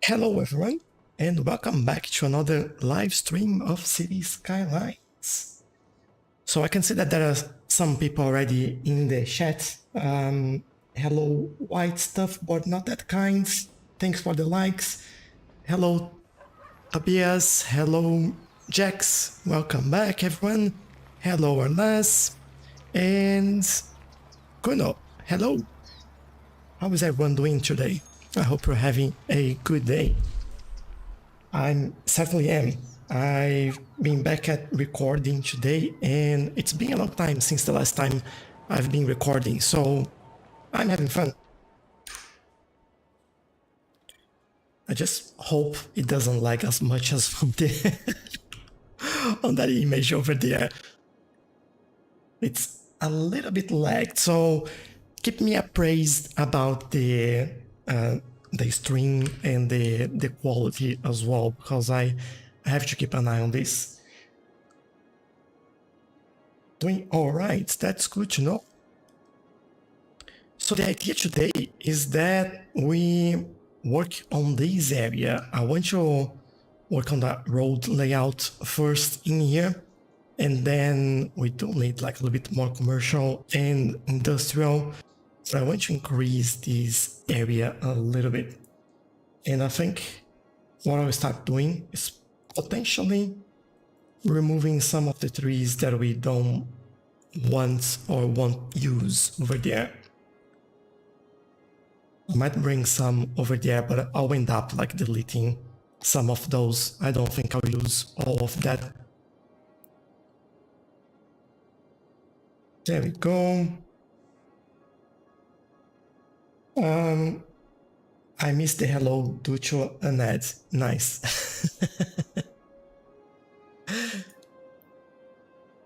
Hello everyone, and welcome back to another live stream of Cities Skylines. So I can see that there are some people already in the chat. Hello, white stuff, but not that kind. Thanks for the likes. Hello, Tobias. Hello, Jax. Welcome back, everyone. Hello, Arles. And Kuno. Hello. How is everyone doing today? I hope you're having a good day. I certainly am. I've been back at recording today, and it's been a long time since the last time I've been recording, so I'm having fun. I just hope it doesn't lag as much as on, on that image over there. It's a little bit lagged, so keep me appraised about the stream and the quality as well, because I have to keep an eye on this. Doing all right, that's good to know. So the idea today is that we work on this area. I want to work on that road layout first in here, and then we do need like a little bit more commercial and industrial. So I want to increase this area a little bit. And I think what I'll start doing is potentially removing some of the trees that we don't want or won't use over there. I might bring some over there, but I'll end up like deleting some of those. I don't think I'll use all of that. There we go. I missed the hello due to an ad. Nice.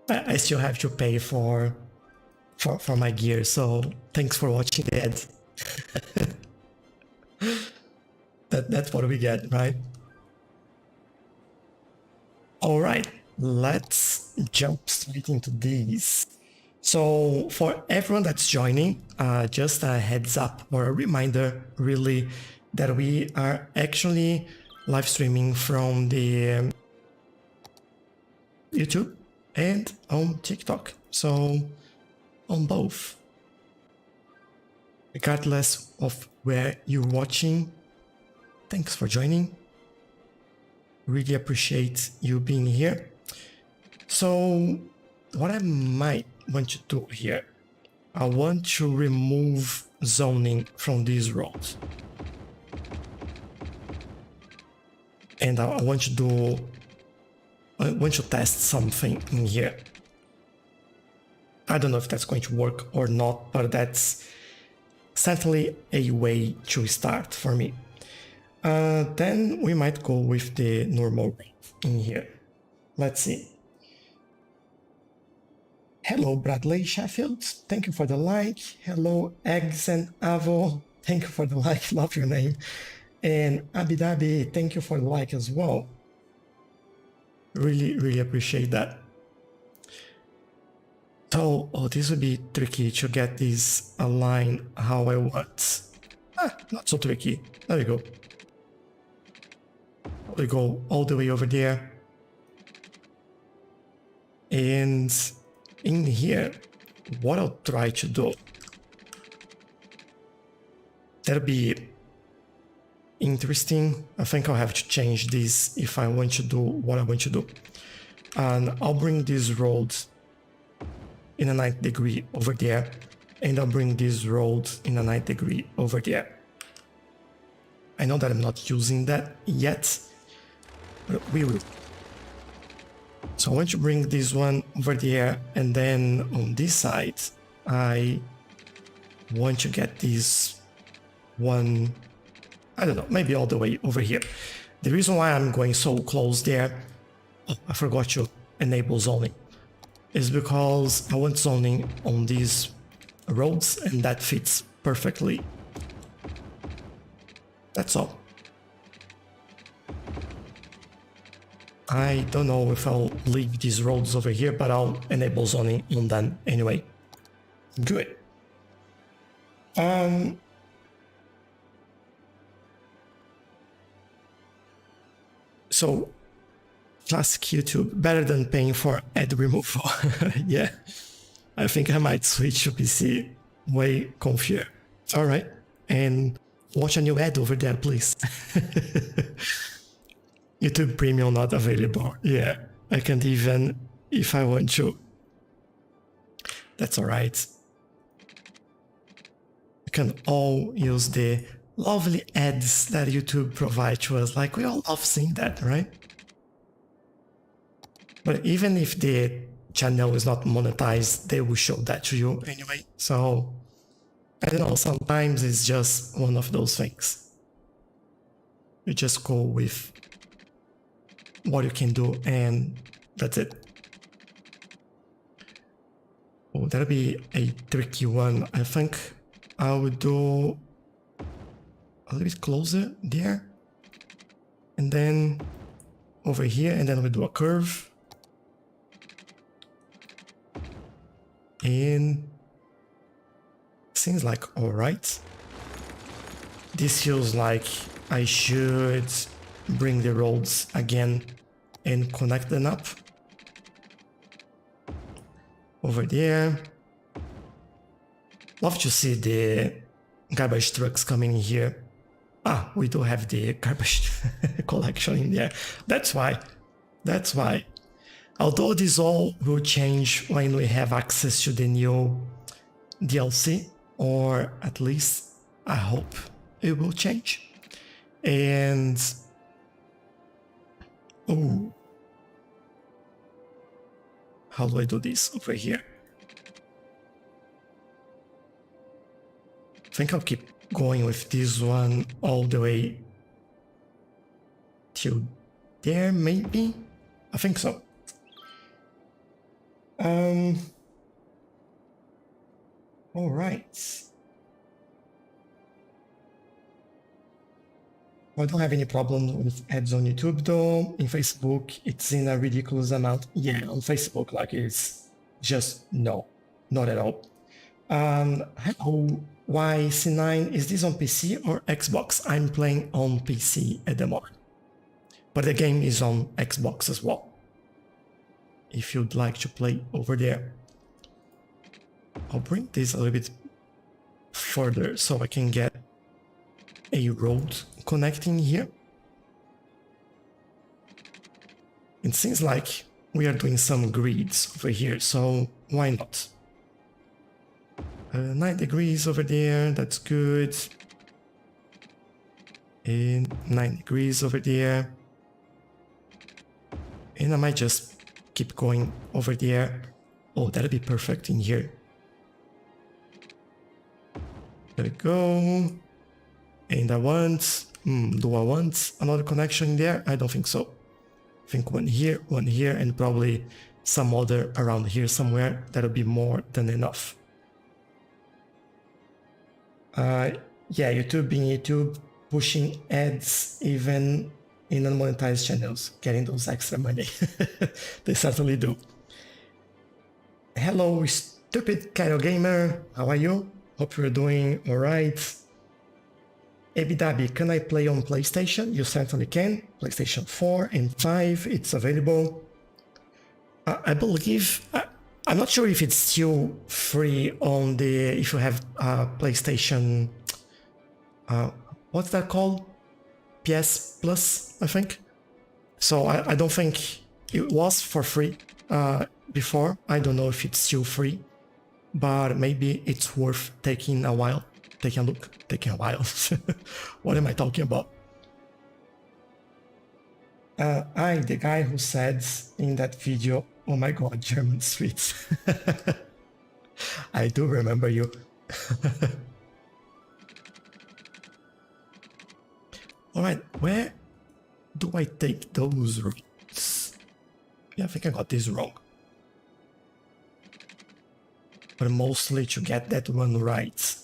I still have to pay for my gear, so thanks for watching the ad. That's what we get, right? All right, let's jump straight into these. So for everyone that's joining, just a heads up or a reminder really that we are actually live streaming from the YouTube and on TikTok. So on both. Regardless of where you're watching, thanks for joining. Really appreciate you being here. So what I might want to do here, I want to remove zoning from these roads. And I want to test something in here. I don't know if that's going to work or not, but that's certainly a way to start for me. Then we might go with the normal road in here. Let's see. Hello, Bradley Sheffield. Thank you for the like. Hello, Eggs and Avo. Thank you for the like. Love your name. And Abidabi, thank you for the like as well. Really, really appreciate that. So, this would be tricky to get this aligned how I want. Not so tricky. There we go. We go all the way over there. And in here, what I'll try to do, that'll be interesting. I think I'll have to change this if I want to do what I want to do. And I'll bring this road in a 90 degree over there, and I'll bring this road in a 90 degree over there. I know that I'm not using that yet, but we will. So I want to bring this one over there, and then on this side, I want to get this one, I don't know, maybe all the way over here. The reason why I'm going so close there, I forgot to enable zoning, is because I want zoning on these roads, and that fits perfectly. That's all. I don't know if I'll leave these roads over here, but I'll enable zoning on them anyway. Good. So classic YouTube, better than paying for ad removal. Yeah, I think I might switch to PC. Way comfier. All right, and watch a new ad over there, please. YouTube Premium not available. Yeah, I can't even if I want to. That's all right. We can all use the lovely ads that YouTube provides to us. Like, we all love seeing that, right? But even if the channel is not monetized, they will show that to you anyway. So, I don't know, sometimes it's just one of those things. You just go with what you can do and that's it. Oh, that'll be a tricky one. I think I would do a little bit closer there. And then over here, and then we do a curve. And seems like all right. This feels like I should bring the roads again and connect them up. Over there. Love to see the garbage trucks coming in here. Ah, we do have the garbage collection in there. That's why. That's why. Although this all will change when we have access to the new DLC, or at least I hope it will change. And oh, how do I do this over here? I think I'll keep going with this one all the way till there, maybe? I think so. All right. I don't have any problem with ads on YouTube though. In Facebook, it's in a ridiculous amount. Yeah, on Facebook, like it's just no, not at all. Hello, YC9, is this on PC or Xbox? I'm playing on PC at the moment, but the game is on Xbox as well. If you'd like to play over there. I'll bring this a little bit further so I can get a road connecting here. It seems like we are doing some grids over here, so why not? 9 degrees over there, that's good. And 9 degrees over there. And I might just keep going over there. Oh, that'll be perfect in here. There we go. And I want, do I want another connection there? I don't think so. I think one here, and probably some other around here somewhere. That'll be more than enough. Yeah, YouTube being YouTube, pushing ads even in unmonetized channels, getting those extra money. They certainly do. Hello, stupid Cairo gamer. How are you? Hope you're doing all right. Ebidabi, can I play on PlayStation? You certainly can. PlayStation 4 and 5, it's available. I believe, I'm not sure if it's still free on the, if you have PlayStation, what's that called? PS Plus, I think. So I don't think it was for free before. I don't know if it's still free, but maybe it's worth taking a while. Taking a look, taking a while. What am I talking about? The guy who said in that video, oh my god, German streets. I do remember you. Alright, where do I take those routes? Yeah, I think I got this wrong. But mostly to get that one right.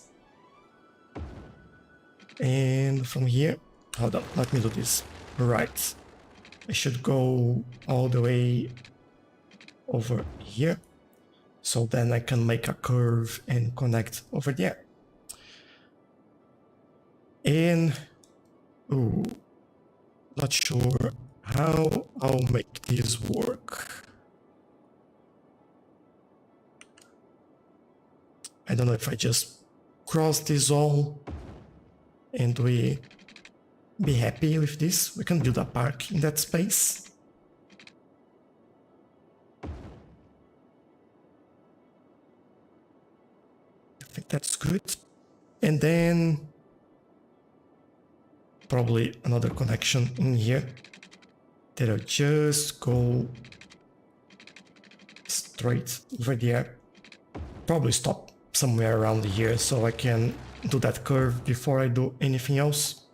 And from here, hold on, let me do this right. I should go all the way over here. So then I can make a curve and connect over there. And, ooh, not sure how I'll make this work. I don't know if I just cross this all and we be happy with this. We can build a park in that space. I think that's good. And then probably another connection in here that'll just go straight over there. Probably stop somewhere around here so I can do that curve before I do anything else.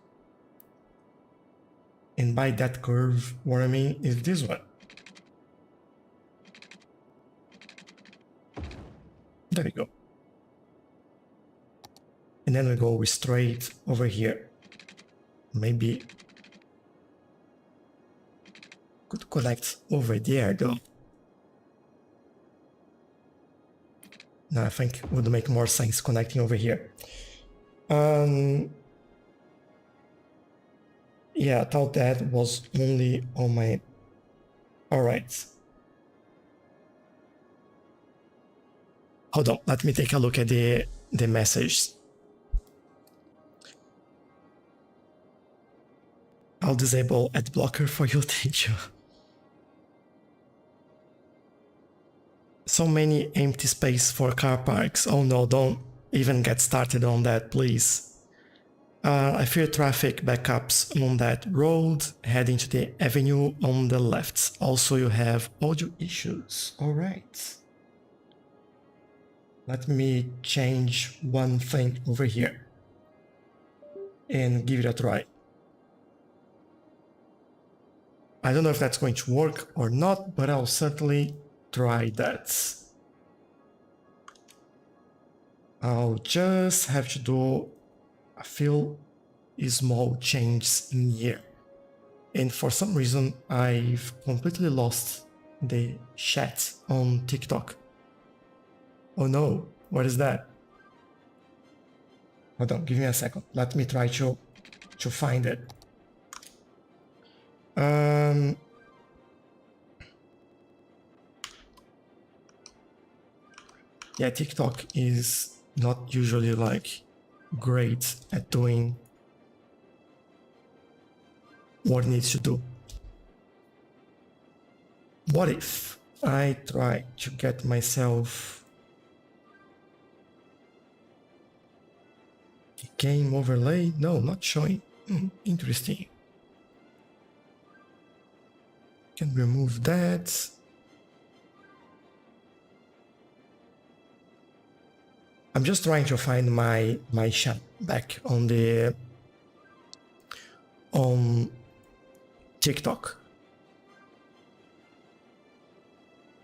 And by that curve, what I mean is this one. There we go. And then we go straight over here. Maybe could connect over there though. No, I think it would make more sense connecting over here. Yeah, I thought that was only on my... All right. Hold on, let me take a look at the message. I'll disable ad blocker for you, thank you. So many empty space for car parks. Oh no, don't even get started on that, please. I fear traffic backups on that road, heading to the avenue on the left. Also, you have audio issues. All right. Let me change one thing over here and give it a try. I don't know if that's going to work or not, but I'll certainly try that. I'll just have to do a few small changes in here. And for some reason, I've completely lost the chat on TikTok. Oh no, what is that? Hold on, give me a second. Let me try to find it. Yeah, TikTok is not usually like great at doing what it needs to do. What if I try to get myself a game overlay? No, not showing. Interesting. Can remove that. I'm just trying to find my shot back on TikTok.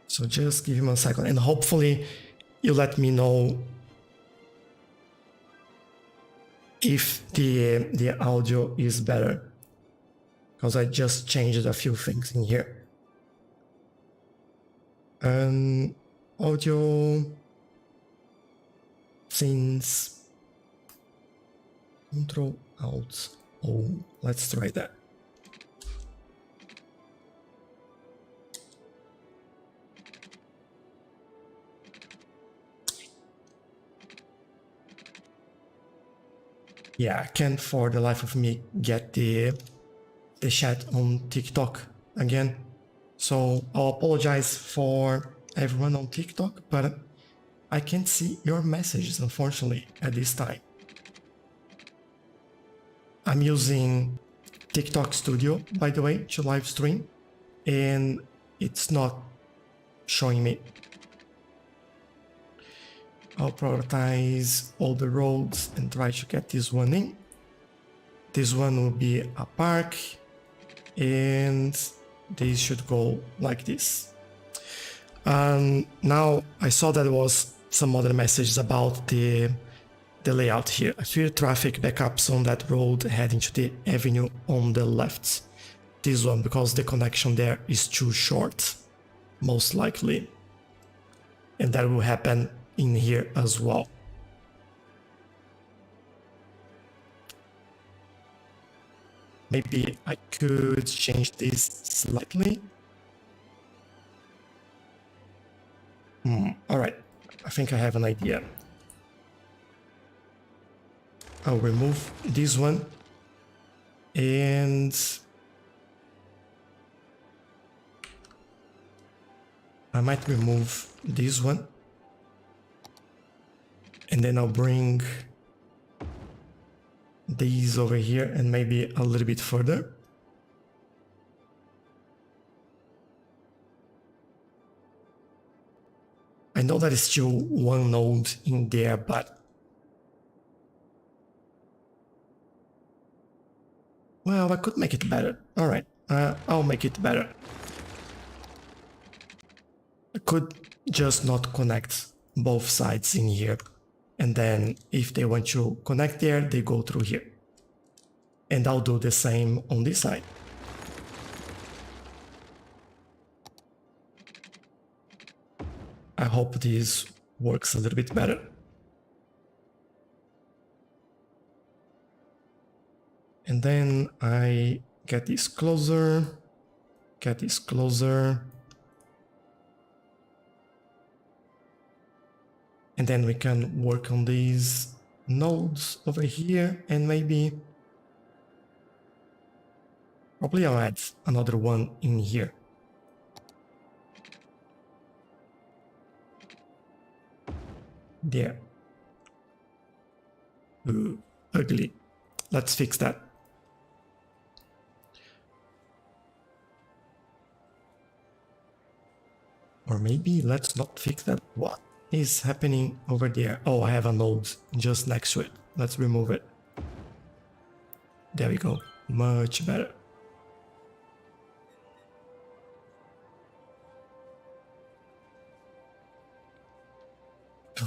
So just give him a second and hopefully you let me know if the audio is better, because I just changed a few things in here. Audio scenes, Control Alt O. Let's try that. Yeah, I can't for the life of me get the chat on TikTok again. So I'll apologize for everyone on TikTok, but I can't see your messages, unfortunately, at this time. I'm using TikTok Studio, by the way, to live stream, and it's not showing me. I'll prioritize all the roads and try to get this one in. This one will be a park, and these should go like this. Now I saw that there was some other messages about the layout here. I fear traffic backups on that road heading to the avenue on the left. This one, because the connection there is too short, most likely. And that will happen in here as well. Maybe I could change this slightly. All right, I think I have an idea. I'll remove this one and I might remove this one and then I'll bring these over here and maybe a little bit further. I know that is still one node in there, but well, I could make it better. All right, I'll make it better. I could just not connect both sides in here. And then if they want to connect there, they go through here. And I'll do the same on this side. I hope this works a little bit better. And then I get this closer, get this closer. And then we can work on these nodes over here and maybe probably I'll add another one in here. There. Ooh, ugly. Let's fix that. Or maybe let's not fix that. What is happening over there? Oh, I have a node just next to it. Let's remove it. There we go. Much better.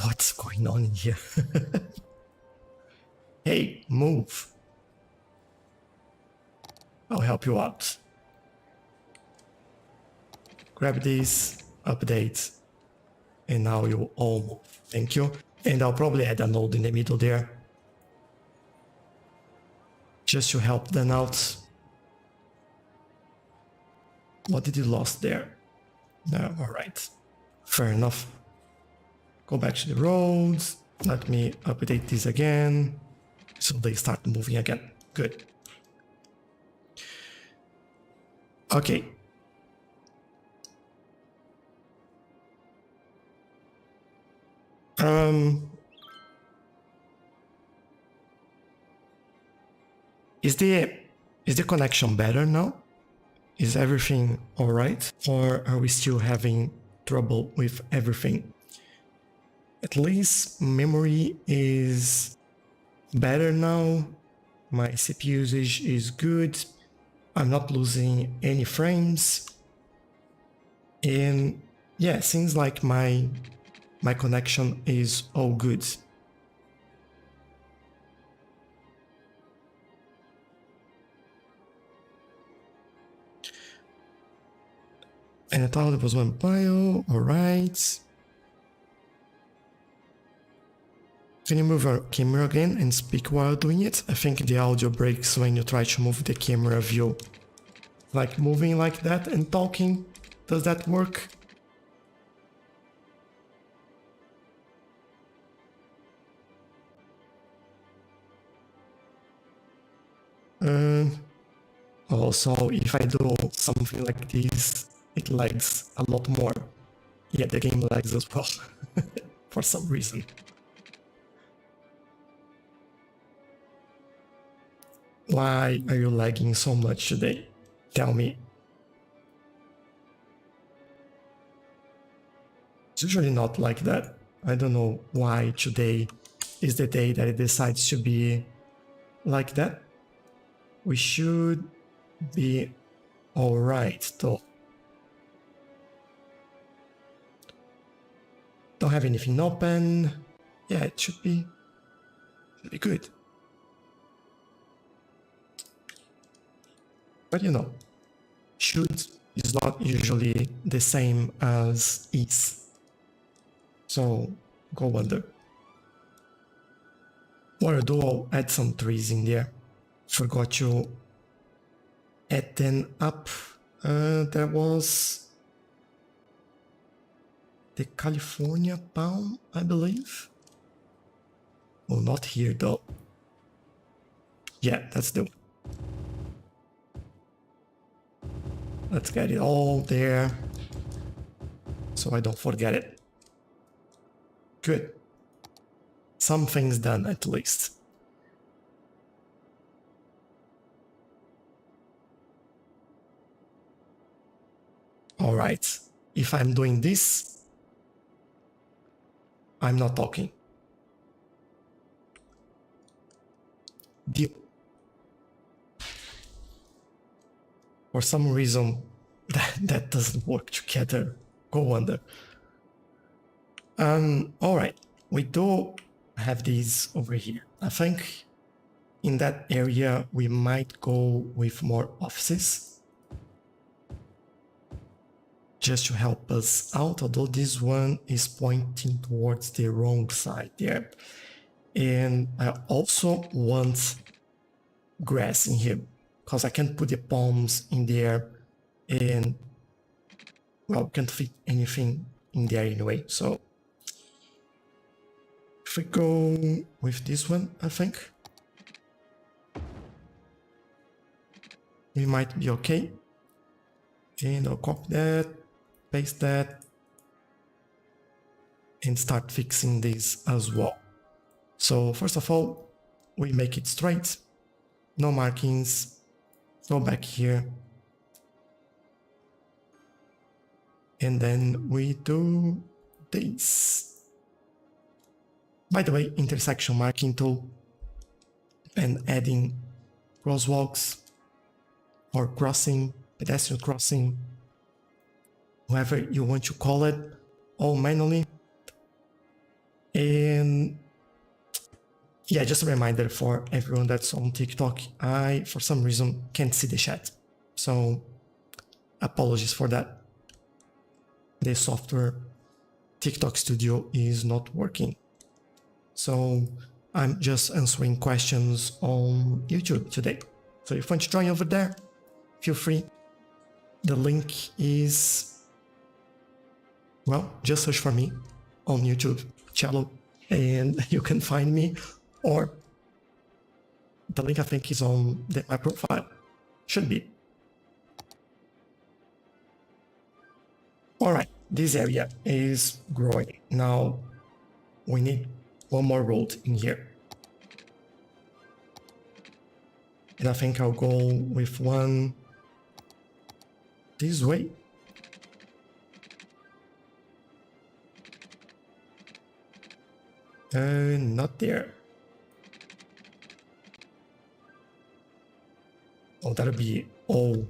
What's going on in here? Hey, move. I'll help you out. Grab this, update, and now you all move. Thank you. And I'll probably add a node in the middle there, just to help them out. What did you lost there? No, all right. Fair enough. Go back to the roads. Let me update this again, so they start moving again. Good. Okay. Is the connection better now? Is everything all right? Or are we still having trouble with everything? At least memory is better now. My CPU usage is good. I'm not losing any frames. And yeah, seems like my connection is all good. And I thought it was one bio, alright. Can you move your camera again and speak while doing it? I think the audio breaks when you try to move the camera view. Like moving like that and talking, does that work? Also, if I do something like this, it lags a lot more. Yeah, the game lags as well, for some reason. Why are you lagging so much today? Tell me. It's usually not like that. I don't know why today is the day that it decides to be like that. We should be alright though. Don't have anything open. Yeah, it should be good. But you know, should is not usually the same as is. So go wonder. What I'll do, I'll add some trees in there. Forgot to And then up, there was the California palm, I believe. Oh, not here though. Yeah, that's the one. Let's get it all there so I don't forget it. Good. Something's done at least. All right. If I'm doing this, I'm not talking. Deal. For some reason, that doesn't work together. Go under. All right. We do have these over here. I think in that area, we might go with more offices just to help us out, although this one is pointing towards the wrong side there. And I also want grass in here because I can't put the palms in there and, well, can't fit anything in there anyway. So if we go with this one, I think we might be okay. And I'll copy that, paste that, and start fixing this as well. So first of all, we make it straight, no markings, go back here. And then we do this. By the way, intersection marking tool and adding crosswalks or crossing, pedestrian crossing, whatever you want to call it, all manually. And yeah, just a reminder for everyone that's on TikTok, I, for some reason, can't see the chat. So apologies for that. The software TikTok Studio is not working. So I'm just answering questions on YouTube today. So if you want to join over there, feel free. The link is, well, just search for me on YouTube, Tchelow, and you can find me, or the link I think is on my profile. Should be. All right, this area is growing. Now we need one more road in here. And I think I'll go with one this way. Not there. Oh, that'll be all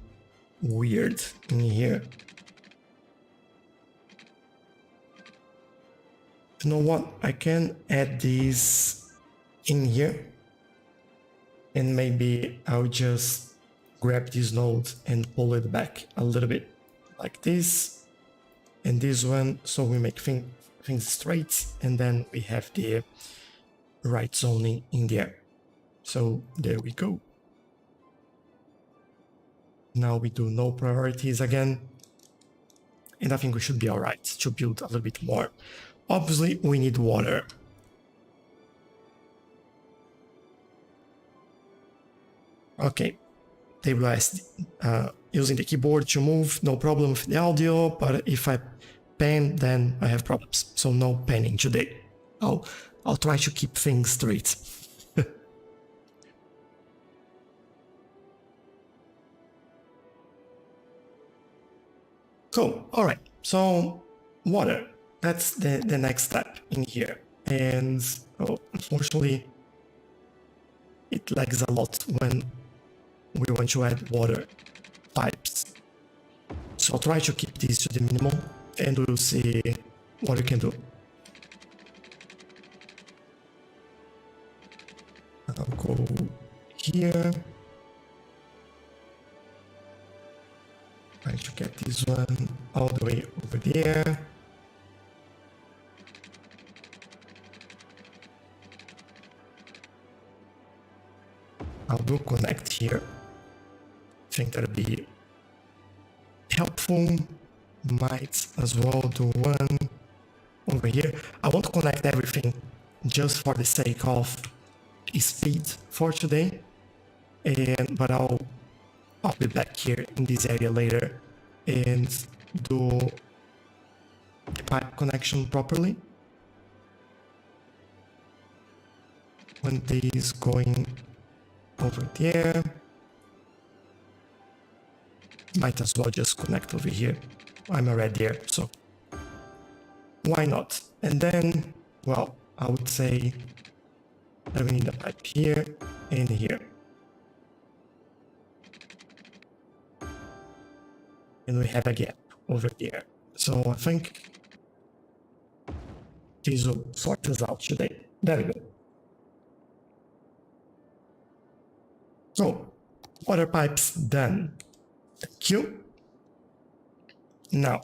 weird in here. You know what? I can add these in here. And maybe I'll just grab this node and pull it back a little bit like this. And this one, so we make things straight, and then we have the right zoning in there. So there we go. Now we do no priorities again. And I think we should be all right to build a little bit more. Obviously, we need water. Okay, AWS using the keyboard to move, no problem with the audio, but if I pan, then I have problems. So no panning today. I'll try to keep things straight. Cool, all right, so water, that's the next step in here. And unfortunately, it lags a lot when we want to add water pipes. So I'll try to keep these to the minimum and we'll see what we can do. I'll go here. Try to get this one all the way over there. I'll do connect here. think that'd be helpful. Might as well do one over here. I won't connect everything just for the sake of speed for today, but I'll be back here in this area later and do the pipe connection properly. One is going over there. Might as well just connect over here. I'm already there, so why not? And then, well, I would say that we need a pipe here and here. And we have a gap over there. So I think this will sort us out today. There we go. So, water pipes done. Thank you. Now,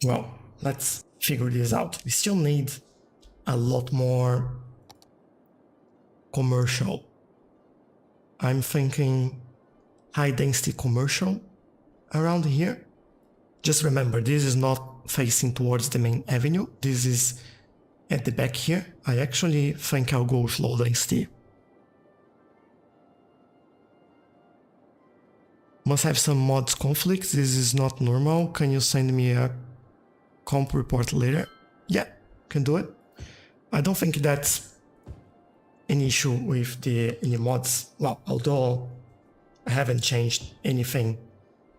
well, let's figure this out. We still need a lot more commercial. I'm thinking high density commercial around here. Just remember, this is not facing towards the main avenue. This is at the back here. I actually think I'll go with low density. Must have some mods conflicts. This is not normal. Can you send me a comp report later? Yeah, can do it. I don't think that's an issue with any mods. Well, although I haven't changed anything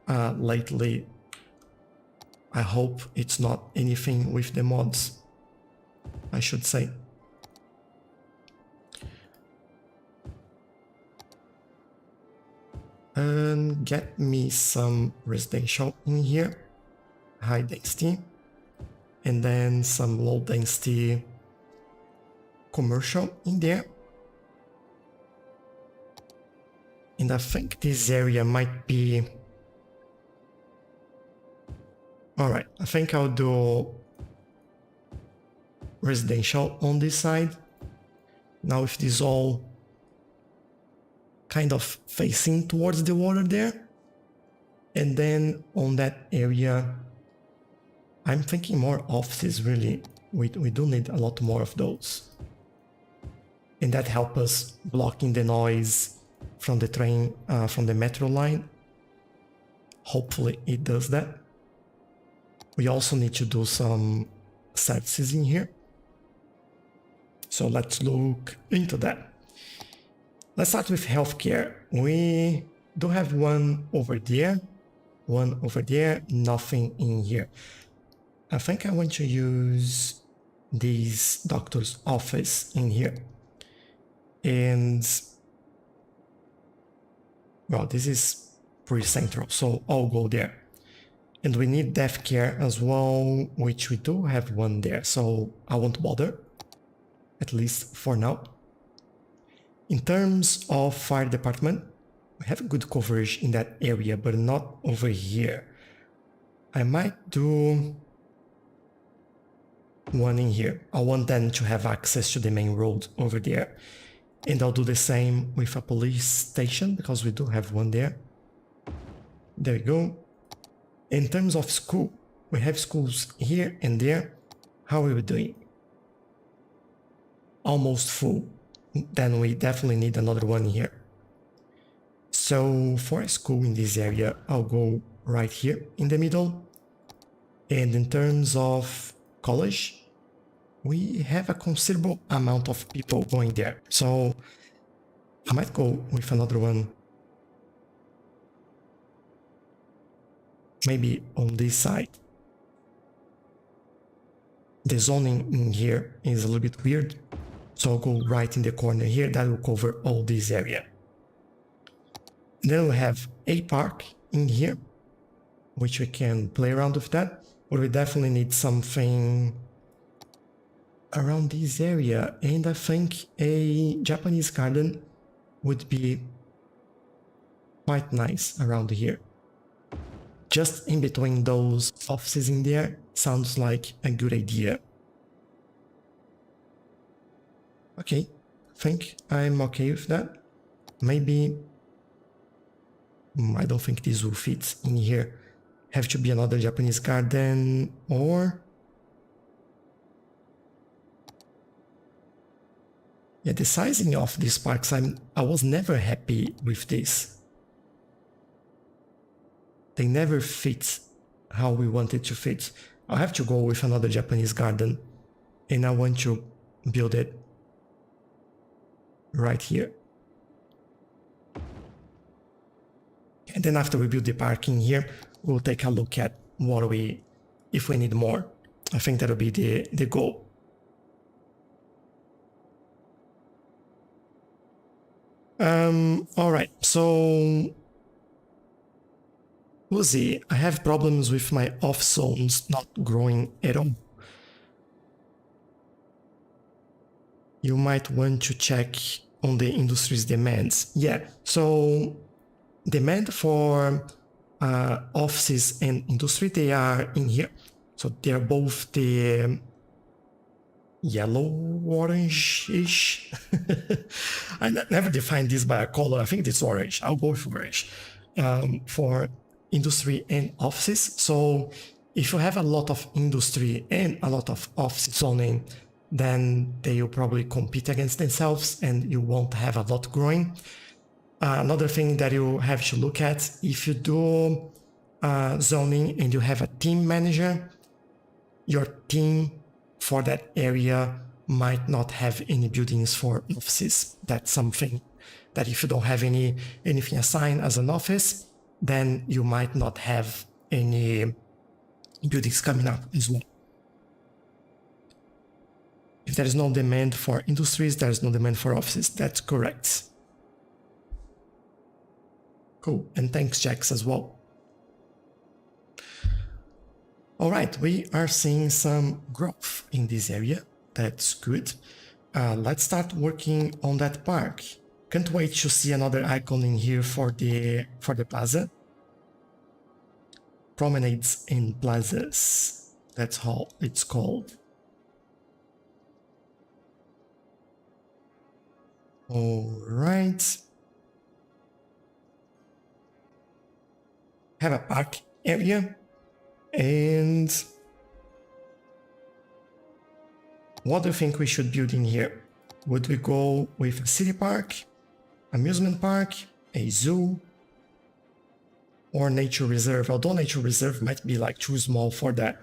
lately, I hope it's not anything with the mods, I should say. And get me some residential in here, high density, and then some low density commercial in there. And I think this area might be... Alright, I think I'll do residential on this side. Now if this all kind of facing towards the water there, and then on that area, I'm thinking more offices really. We do need a lot more of those. And that helps us blocking the noise from the train, from the metro line. Hopefully it does that. We also need to do some services in here. So let's look into that. Let's start with healthcare. We do have one over there, nothing in here. I think I want to use this doctor's office in here. And, well, this is pretty central, so I'll go there. And we need death care as well, which we do have one there, so I won't bother, at least for now. In terms of fire department, we have good coverage in that area, but not over here. I might do one in here. I want them to have access to the main road over there. And I'll do the same with a police station, because we do have one there. There we go. In terms of school, we have schools here and there. How are we doing? Almost full. Then we definitely need another one here. So for a school in this area, I'll go right here in the middle. And in terms of college, we have a considerable amount of people going there. So I might go with another one. Maybe on this side. The zoning in here is a little bit weird. So I'll go right in the corner here. That will cover all this area. Then we have a park in here, which we can play around with that. But we definitely need something around this area. And I think a Japanese garden would be quite nice around here. Just in between those offices in there sounds like a good idea. Okay, I think I'm okay with that. Maybe... I don't think this will fit in here. Have to be another Japanese garden, or... Yeah, the sizing of these parks, I was never happy with this. They never fit how we want it to fit. I'll have to go with another Japanese garden, and I want to build it right here. And then after we build the parking here, we'll take a look at what if we need more. I think that'll be the goal. All right, so we'll see. I have problems with my off zones not growing at all. You might want to check on the industry's demands. Yeah, so demand for offices and industry, they are in here. So they're both the yellow orange-ish. I never defined this by a color. I think it's orange. I'll go with orange for industry and offices. So if you have a lot of industry and a lot of office zoning, then they will probably compete against themselves and you won't have a lot growing. Another thing that you have to look at, if you do zoning and you have a team manager, your team for that area might not have any buildings for offices. That's something that if you don't have anything assigned as an office, then you might not have any buildings coming up as well. If there is no demand for industries, there is no demand for offices. That's correct. Cool, and thanks, Jax, as well. All right, we are seeing some growth in this area. That's good. Let's start working on that park. Can't wait to see another icon in here for the plaza. Promenades and plazas. That's how it's called. All right. Have a park area. And what do you think we should build in here? Would we go with a city park, amusement park, a zoo, or nature reserve? Although nature reserve might be like too small for that.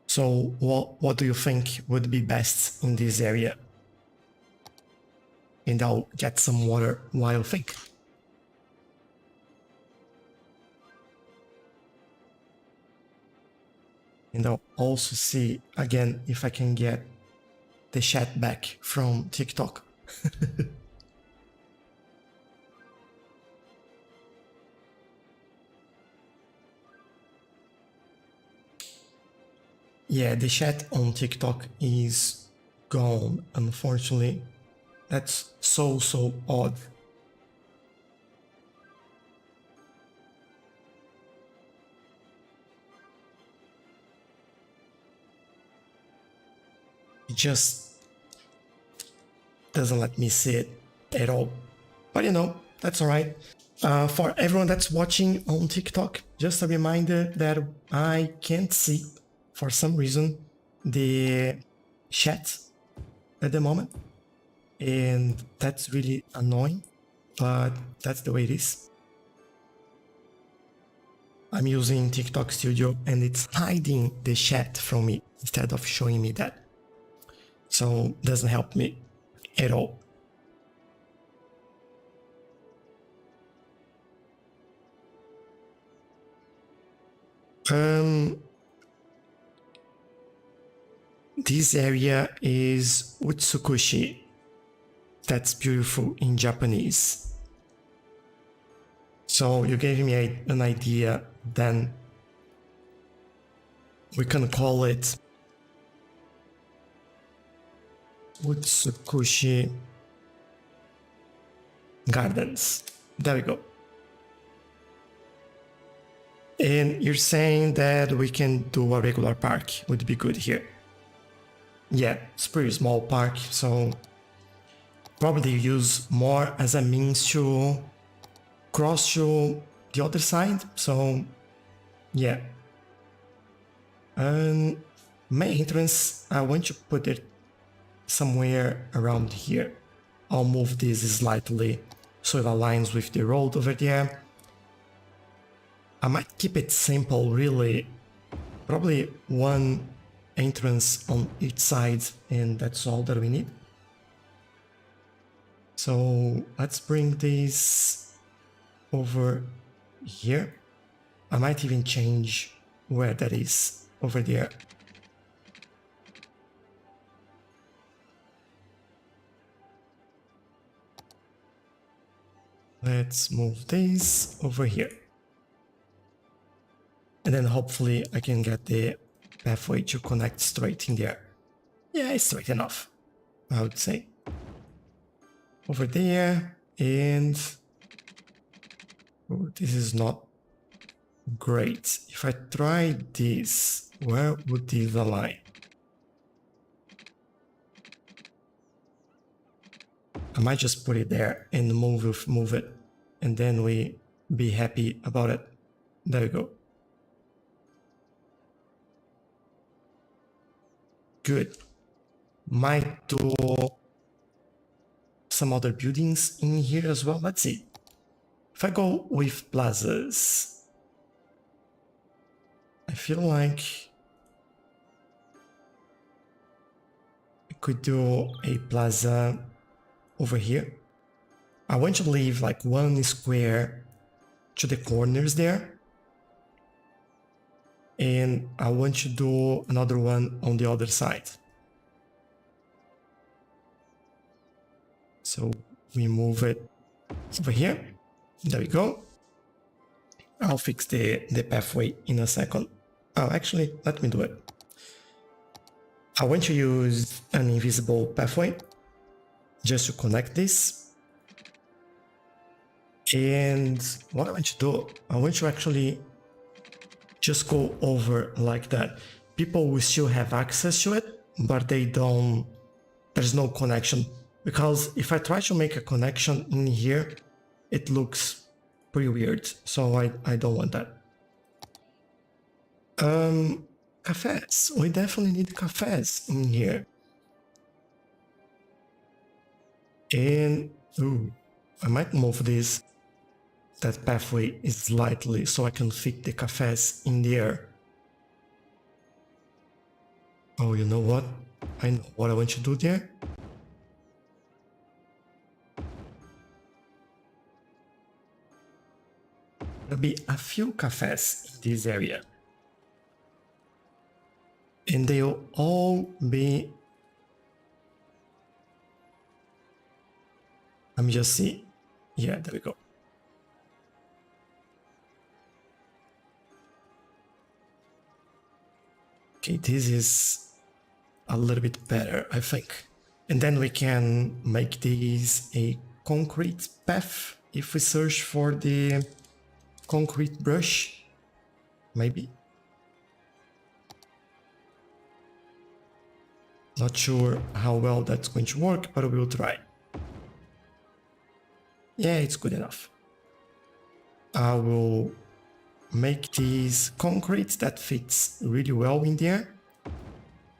So what do you think would be best in this area? And I'll get some water while I think. And I'll also see again if I can get the chat back from TikTok. Yeah, the chat on TikTok is gone, unfortunately. That's so odd. It just doesn't let me see it at all. But you know, that's alright. For everyone that's watching on TikTok, just a reminder that I can't see, for some reason, the chat at the moment. And that's really annoying, but that's the way it is. I'm using TikTok Studio and it's hiding the chat from me instead of showing me that. So it doesn't help me at all. This area is Utsukushi. That's beautiful in Japanese. So you gave me an idea, then we can call it Utsukushi Gardens. There we go. And you're saying that we can do a regular park, would be good here. Yeah, it's a pretty small park, so probably use more as a means to cross to the other side. So yeah. And main entrance, I want to put it somewhere around here. I'll move this slightly so it aligns with the road over there. I might keep it simple, really. Probably one entrance on each side, and that's all that we need. So let's bring this over here. I might even change where that is over there. Let's move this over here. And then hopefully I can get the pathway to connect straight in there. Yeah, it's straight enough, I would say. Over there, and oh, this is not great. If I try this, where would this align? I might just put it there and move it, and then we be happy about it. There we go. Good. Might do some other buildings in here as well. Let's see. If I go with plazas, I feel like I could do a plaza over here. I want to leave like one square to the corners there. And I want to do another one on the other side. So we move it over here. There we go. I'll fix the pathway in a second. Oh, actually, let me do it. I want to use an invisible pathway just to connect this. And what I want to do, I want to actually just go over like that. People will still have access to it, but there's no connection. Because if I try to make a connection in here, it looks pretty weird. So I don't want that. Cafes. We definitely need cafes in here. And, ooh, I might move that pathway is slightly so I can fit the cafes in there. Oh, you know what? I know what I want to do there. There'll be a few cafes in this area. And they'll all be... Let me just see. Yeah, there we go. Okay, this is a little bit better, I think. And then we can make this a concrete path if we search for the concrete brush, maybe. Not sure how well that's going to work, but we'll try. Yeah, it's good enough. I will make these concrete that fits really well in there.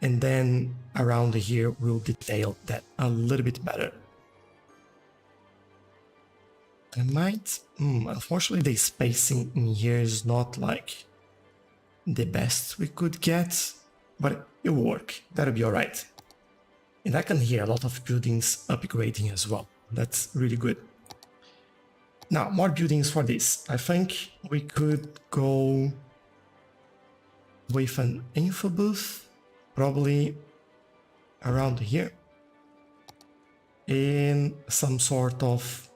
And then around here, we'll detail that a little bit better. I might... unfortunately, the spacing in here is not like the best we could get, but it will work. That'll be alright. And I can hear a lot of buildings upgrading as well. That's really good. Now, more buildings for this. I think we could go with an info booth, probably around here. And some sort of...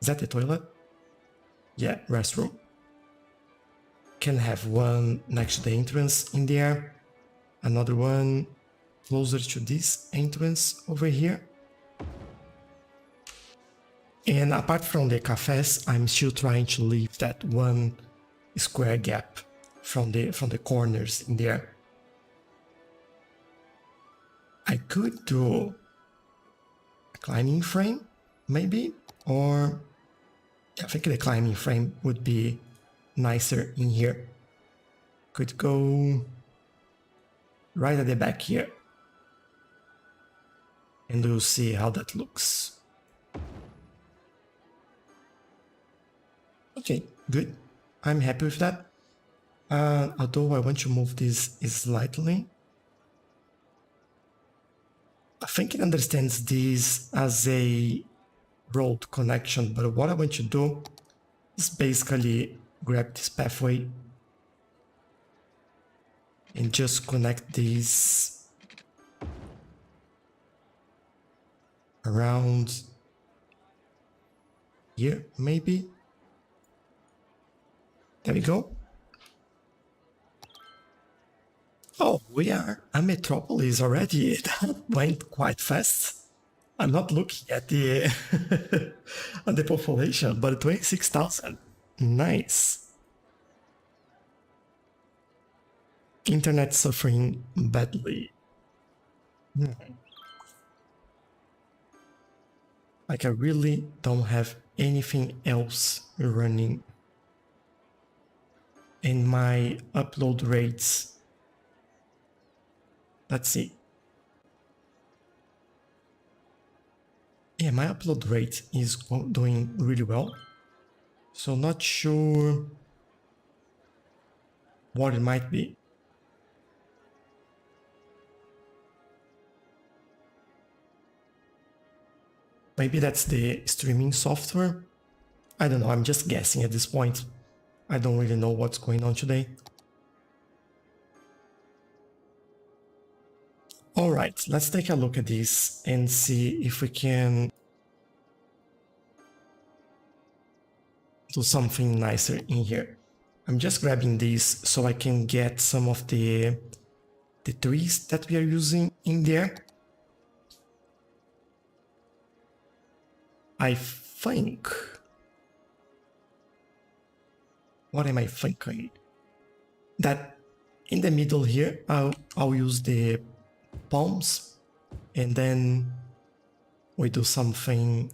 Is that the toilet? Yeah, restroom. Can have one next to the entrance in there. Another one closer to this entrance over here. And apart from the cafes, I'm still trying to leave that one square gap from the corners in there. I could climbing frame, maybe? Or I think the climbing frame would be nicer in here. Could go right at the back here. And we'll see how that looks. Okay, good. I'm happy with that. Although I want to move this slightly. I think it understands this as a road connection, but what I want to do is basically grab this pathway and just connect these around here, maybe. There we go. Oh, we are a metropolis already. That went quite fast. I'm not looking at the at the population, but 26,000. Nice. Internet suffering badly. Like I really don't have anything else running. And my upload rates. Let's see. Yeah, my upload rate is doing really well. So not sure what it might be. Maybe that's the streaming software. I don't know, I'm just guessing at this point. I don't really know what's going on today. All right, let's take a look at this and see if we can do something nicer in here. I'm just grabbing these so I can get some of the trees that we are using in there. I think... What am I thinking? That in the middle here, I'll use the palms and then we do something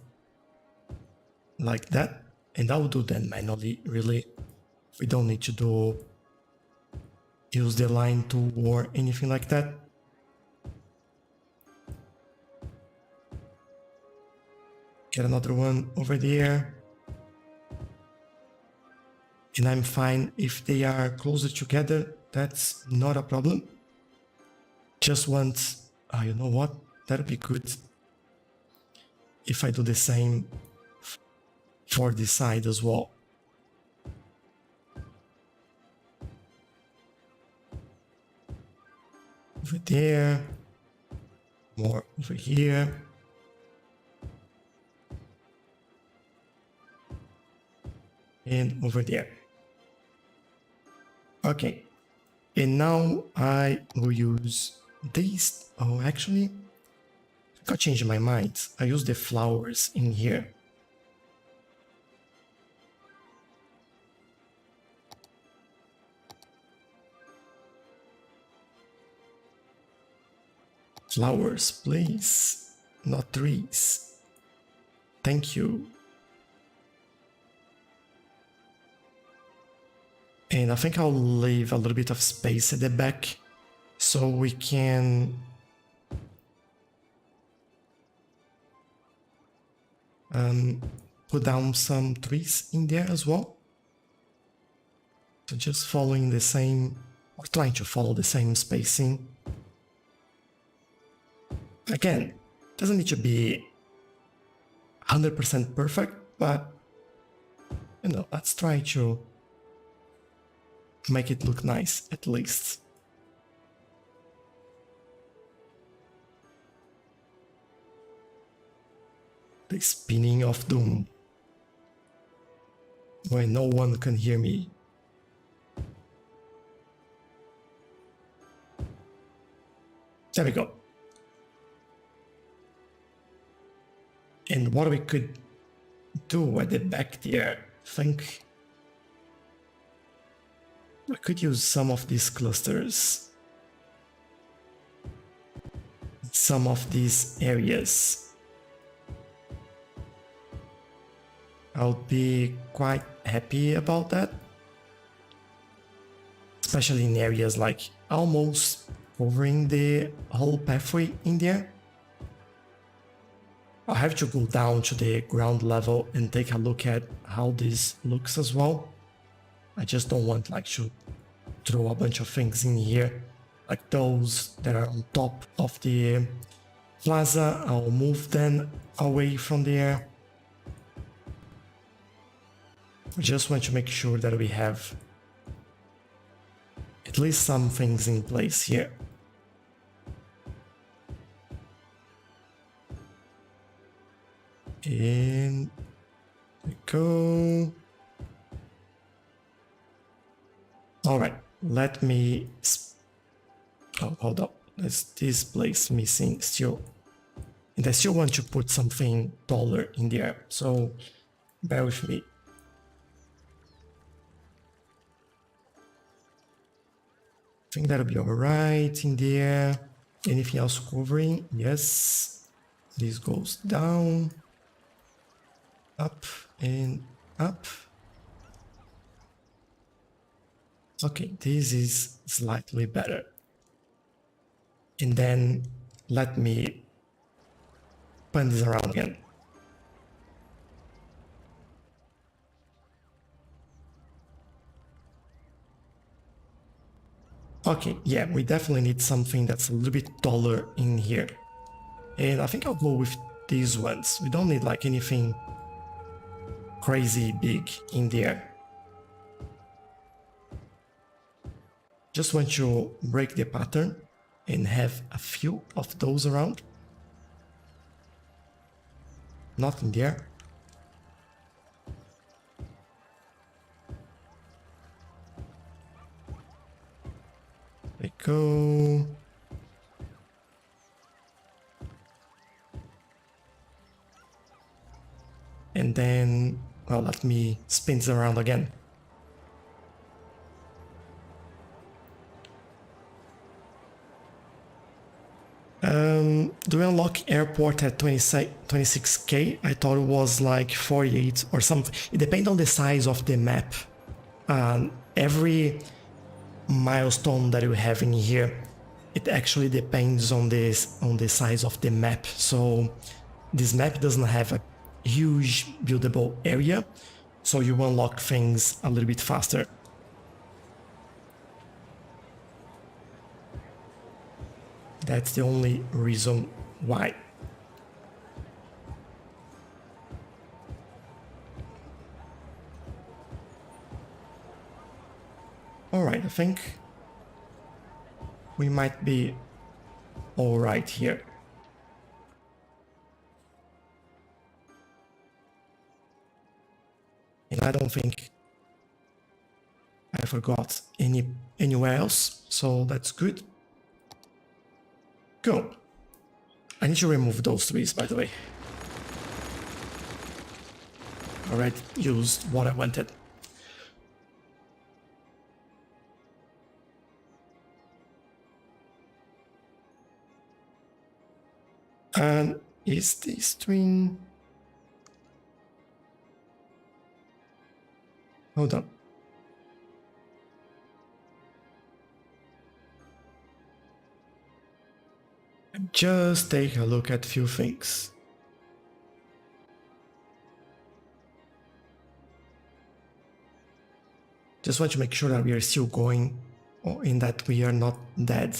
like that, and I'll do that manually, really. We don't need to use the line tool or anything like that. Get another one over there. And I'm fine if they are closer together, that's not a problem. Just want, you know what, that'd be good if I do the same for this side as well. Over there, more over here. And over there. Okay, and now I will use these. Oh, actually, I got changed my mind. I use the flowers in here. Flowers, please, not trees. Thank you. And I think I'll leave a little bit of space at the back so we can put down some trees in there as well. So just following the same, or trying to follow the same spacing. Again, doesn't need to be 100% perfect, but you know, let's try to make it look nice, at least. The spinning of doom. When no one can hear me. There we go. And what we could do at the back there, I think we could use some of these clusters, some of these areas. I'll be quite happy about that. Especially in areas like almost covering the whole pathway in there. I'll have to go down to the ground level and take a look at how this looks as well. I just don't want like to throw a bunch of things in here, like those that are on top of the plaza. I'll move them away from there. I just want to make sure that we have at least some things in place here. And we go. All right, let me. Oh, hold up. There's this place missing still. And I still want to put something taller in there, so bear with me. I think that'll be alright in there. Anything else covering? Yes. This goes down, up and up. Okay, this is slightly better. And then let me pan this around again. Okay, yeah, we definitely need something that's a little bit taller in here. And I think I'll go with these ones. We don't need like anything crazy big in there. Just want to break the pattern and have a few of those around. Nothing there. There we go. And then, well, let me spin this around again. Do we unlock airport at 26k? I thought it was like 48 or something. It depends on the size of the map. Every milestone that you have in here, it actually depends on the size of the map. So this map doesn't have a huge buildable area, so you unlock things a little bit faster. That's the only reason why. All right, I think we might be all right here. And I don't think I forgot anywhere else, so that's good. Go. I need to remove those trees, by the way. Already used what I wanted. And is this twin? Hold on. Just take a look at a few things. Just want to make sure that we are still going, or in that we are not dead.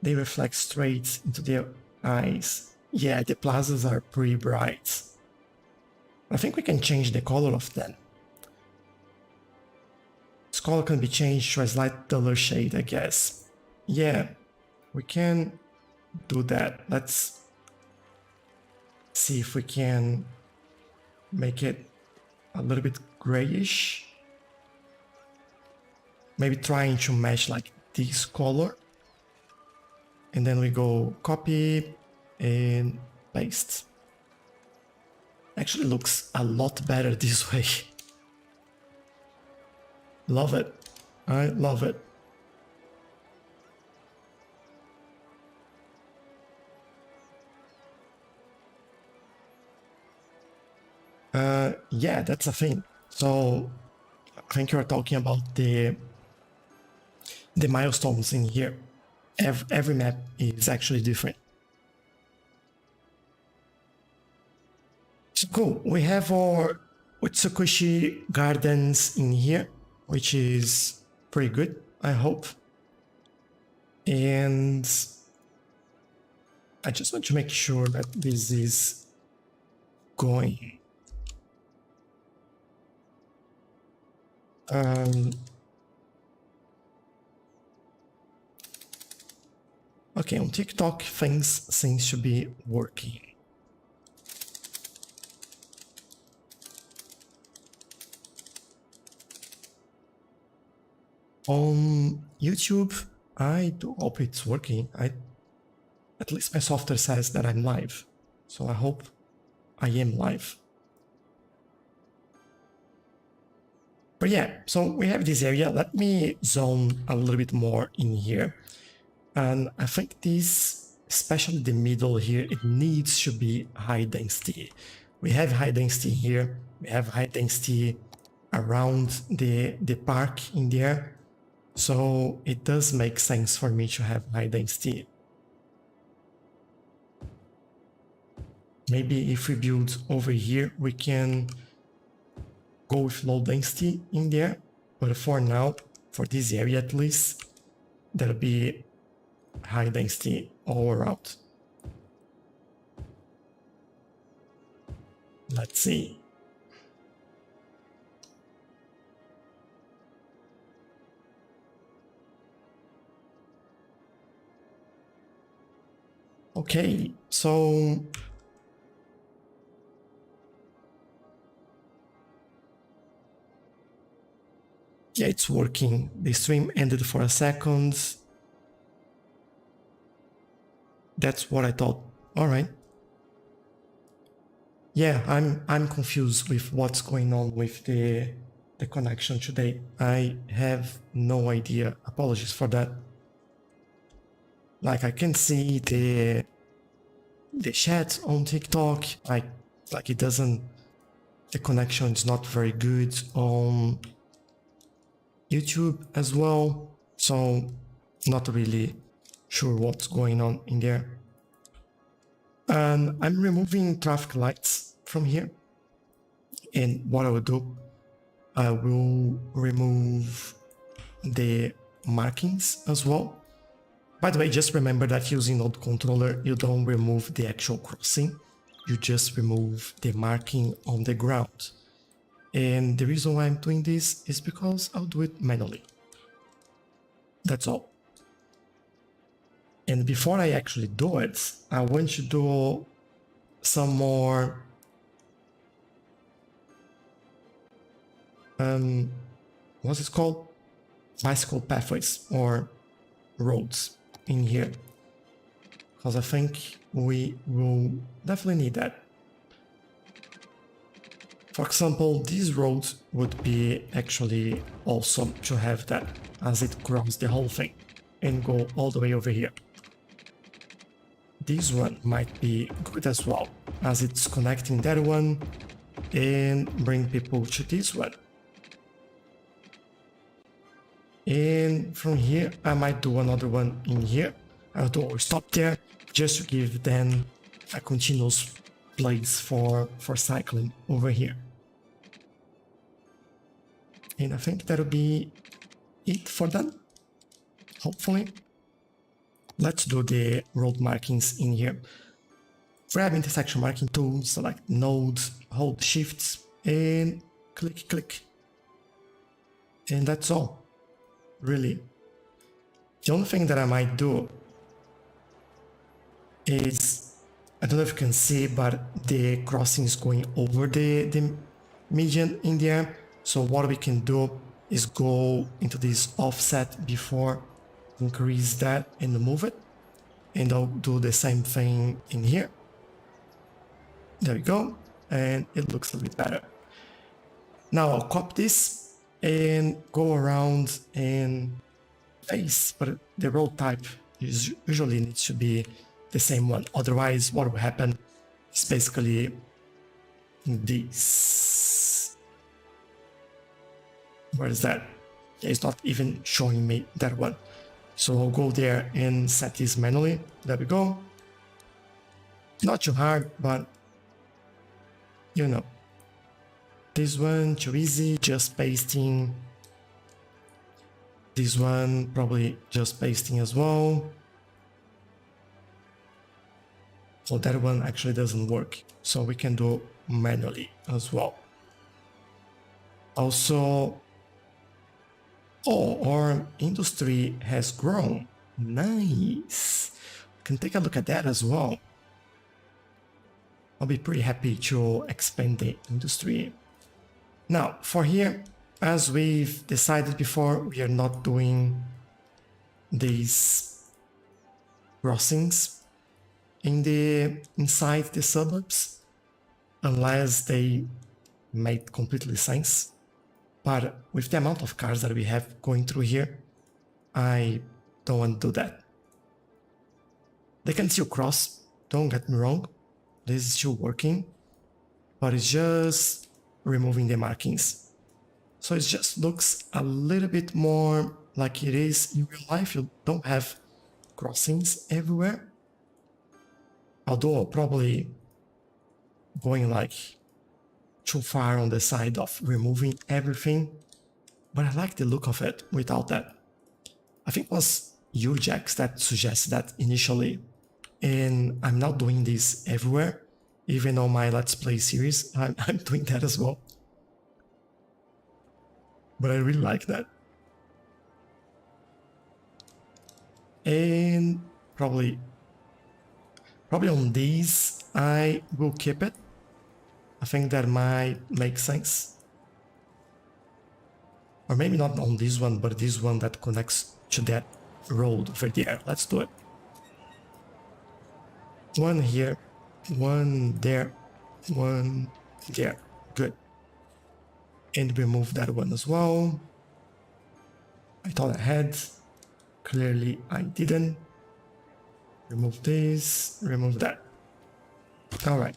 They reflect straight into their eyes. Yeah, the plazas are pretty bright. I think we can change the color of them. This color can be changed to a slight duller shade, I guess. Yeah, we can do that. Let's see if we can make it a little bit grayish. Maybe trying to match like this color. And then we go copy and paste. Actually looks a lot better this way. Love it. I love it. Yeah, that's a thing. So I think you're talking about the milestones in here. Every map is actually different. So cool. We have our Utsukushi Gardens in here, which is pretty good, I hope. And I just want to make sure that this is going. Okay, on TikTok, things seems to be working. On YouTube, I do hope it's working. At least my software says that I'm live, so I hope I am live. But yeah, so we have this area. Let me zone a little bit more in here. And I think this, especially the middle here, it needs to be high density. We have high density here. We have high density around the park in there. So it does make sense for me to have high density. Maybe if we build over here, we can go with low density in there. But for now, for this area at least, there'll be high density all around. Let's see. Okay, so yeah, it's working. The stream ended for a second. That's what I thought. All right. Yeah, I'm confused with what's going on with the connection today. I have no idea. Apologies for that. Like I can see the chat on TikTok, like it doesn't, the connection is not very good on YouTube as well. So not really sure what's going on in there. And I'm removing traffic lights from here. And what I will do, I will remove the markings as well. By the way, just remember that using node controller, you don't remove the actual crossing, you just remove the marking on the ground. And the reason why I'm doing this is because I'll do it manually. That's all. And before I actually do it, I want to do some more what's it called? Bicycle pathways or roads in here. Because I think we will definitely need that. For example, this road would be actually awesome to have that as it crosses the whole thing and go all the way over here. This one might be good as well, as it's connecting that one and bring people to this one. And from here, I might do another one in here. I'll stop there just to give them a continuous place for cycling over here. And I think that'll be it for them, hopefully. Let's do the road markings in here. Grab intersection marking tool, select node, hold shifts, and click. And that's all, really. The only thing that I might do is, I don't know if you can see, but the crossing is going over the median in there. So what we can do is go into this offset before, increase that and move it. And I'll do the same thing in here. There we go. And it looks a little bit better. Now I'll copy this and go around and face, but the road type usually needs to be the same one. Otherwise, what will happen is basically this. Where is that? It's not even showing me that one. So I'll go there and set this manually. There we go. Not too hard, but you know. This one too easy, just pasting. This one probably just pasting as well. So that one actually doesn't work. So we can do manually as well. Also, our industry has grown. Nice. Can take a look at that as well. I'll be pretty happy to expand the industry. Now, for here, as we've decided before, we are not doing these crossings inside the suburbs unless they made completely sense. But with the amount of cars that we have going through here, I don't want to do that. They can still cross, don't get me wrong. This is still working, but it's just removing the markings. So it just looks a little bit more like it is in real life. You don't have crossings everywhere. Although probably going like too far on the side of removing everything. But I like the look of it without that. I think it was Urjax that suggested that initially. And I'm not doing this everywhere. Even on my Let's Play series, I'm doing that as well. But I really like that. And probably on these, I will keep it. I think that might make sense. Or maybe not on this one, but this one that connects to that road over there. Let's do it. One here, one there, one there. Good. And remove that one as well. I thought I had. Clearly I didn't. Remove this, remove that. Alright.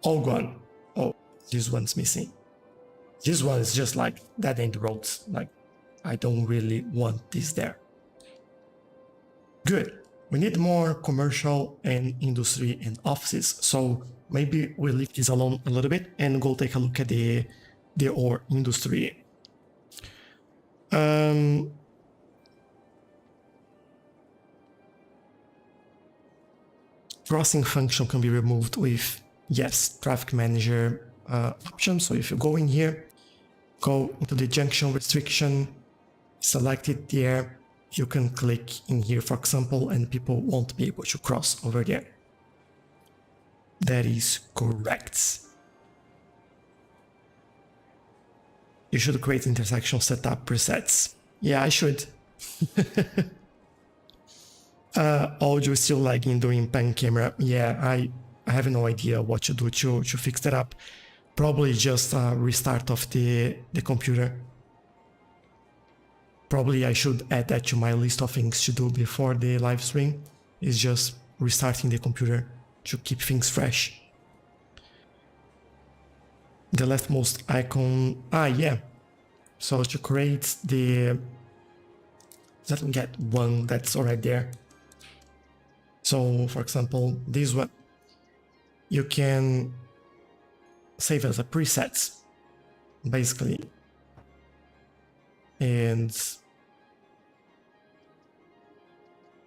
All gone. Oh, this one's missing. This one is just like dead end roads. Like, I don't really want this there. Good. We need more commercial and industry and offices. So maybe we'll leave this alone a little bit and go take a look at the ore industry. Crossing function can be removed with, yes, traffic manager option. So if you go in here, go into the junction restriction, select it there. You can click in here, for example, and people won't be able to cross over there. That is correct. You should create intersection setup presets. Yeah, I should. Audio is still lagging during pan camera. Yeah, I have no idea what to do to fix that up. Probably just a restart of the computer. Probably I should add that to my list of things to do before the live stream. Is just restarting the computer to keep things fresh. The leftmost icon, yeah. So to create let me get one that's already there. So for example, this one, you can save as a preset, basically. And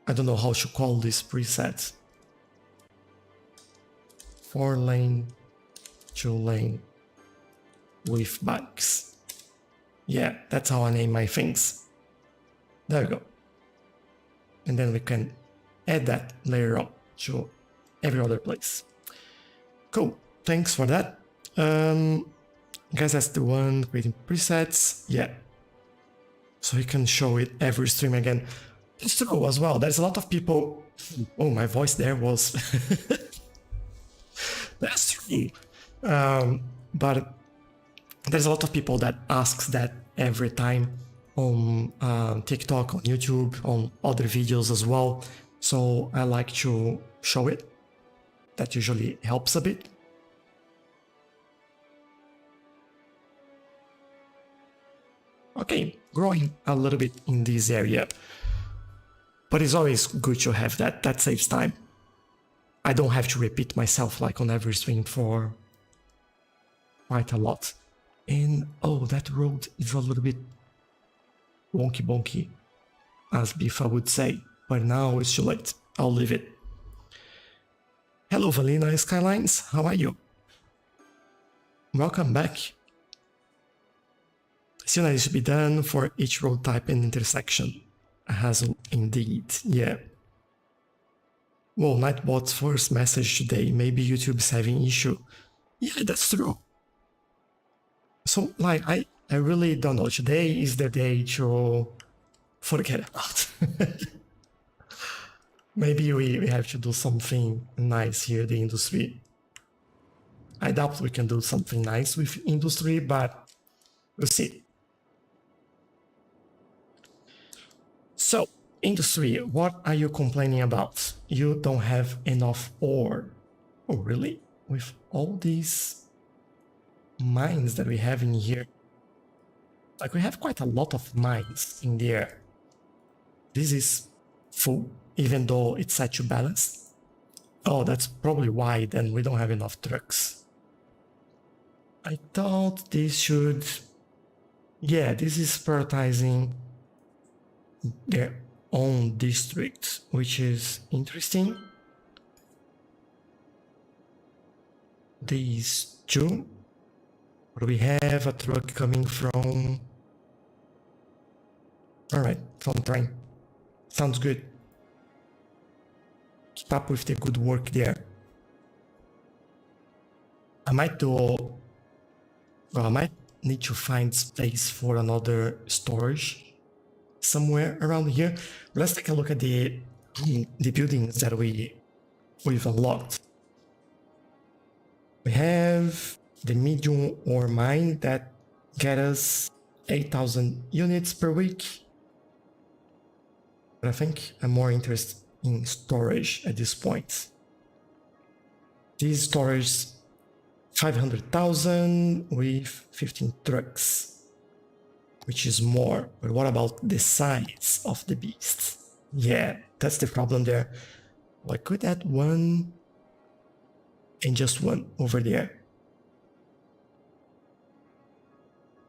I don't know how to call this preset. 4-lane, 2-lane with bikes. Yeah, that's how I name my things. There we go. And then we can add that later on to every other place. Cool, thanks for that. I guess that's the one, creating presets. Yeah. So you can show it every stream again. It's true as well. There's a lot of people. Oh, my voice there was. That's true. But there's a lot of people that asks that every time on TikTok, on YouTube, on other videos as well. So I like to show it. That usually helps a bit. Okay, growing a little bit in this area. But it's always good to have that. That saves time. I don't have to repeat myself like on every stream for quite a lot. And oh, that road is a little bit wonky bonky, as Bifa would say. But now it's too late. I'll leave it. Hello, Valina Skylines. How are you? Welcome back. Still needs to be done for each road type and intersection. A hassle indeed, yeah. Whoa, Nightbot's first message today. Maybe YouTube's having issue. Yeah, that's true. So, like, I really don't know. Today is the day to forget about. Maybe we have to do something nice here, the industry. I doubt we can do something nice with industry, but we'll see. So, industry, what are you complaining about? You don't have enough ore. Oh, really? With all these mines that we have in here. Like, we have quite a lot of mines in there. This is full, even though it's set to balance. Oh, that's probably why then we don't have enough trucks. I thought this should... Yeah, this is prioritizing their own district, which is interesting. These two. But we have a truck coming from... Alright, from train. Sounds good. Keep up with the good work there. I might do... Well, I might need to find space for another storage somewhere around here. But let's take a look at the buildings that we've unlocked. We have the medium ore mine that get us 8,000 units per week. But I think I'm more interested in storage at this point. This storage 500,000 with 15 trucks, which is more. But what about the size of the beast? Yeah, that's the problem there. Well, I could add one and just one over there.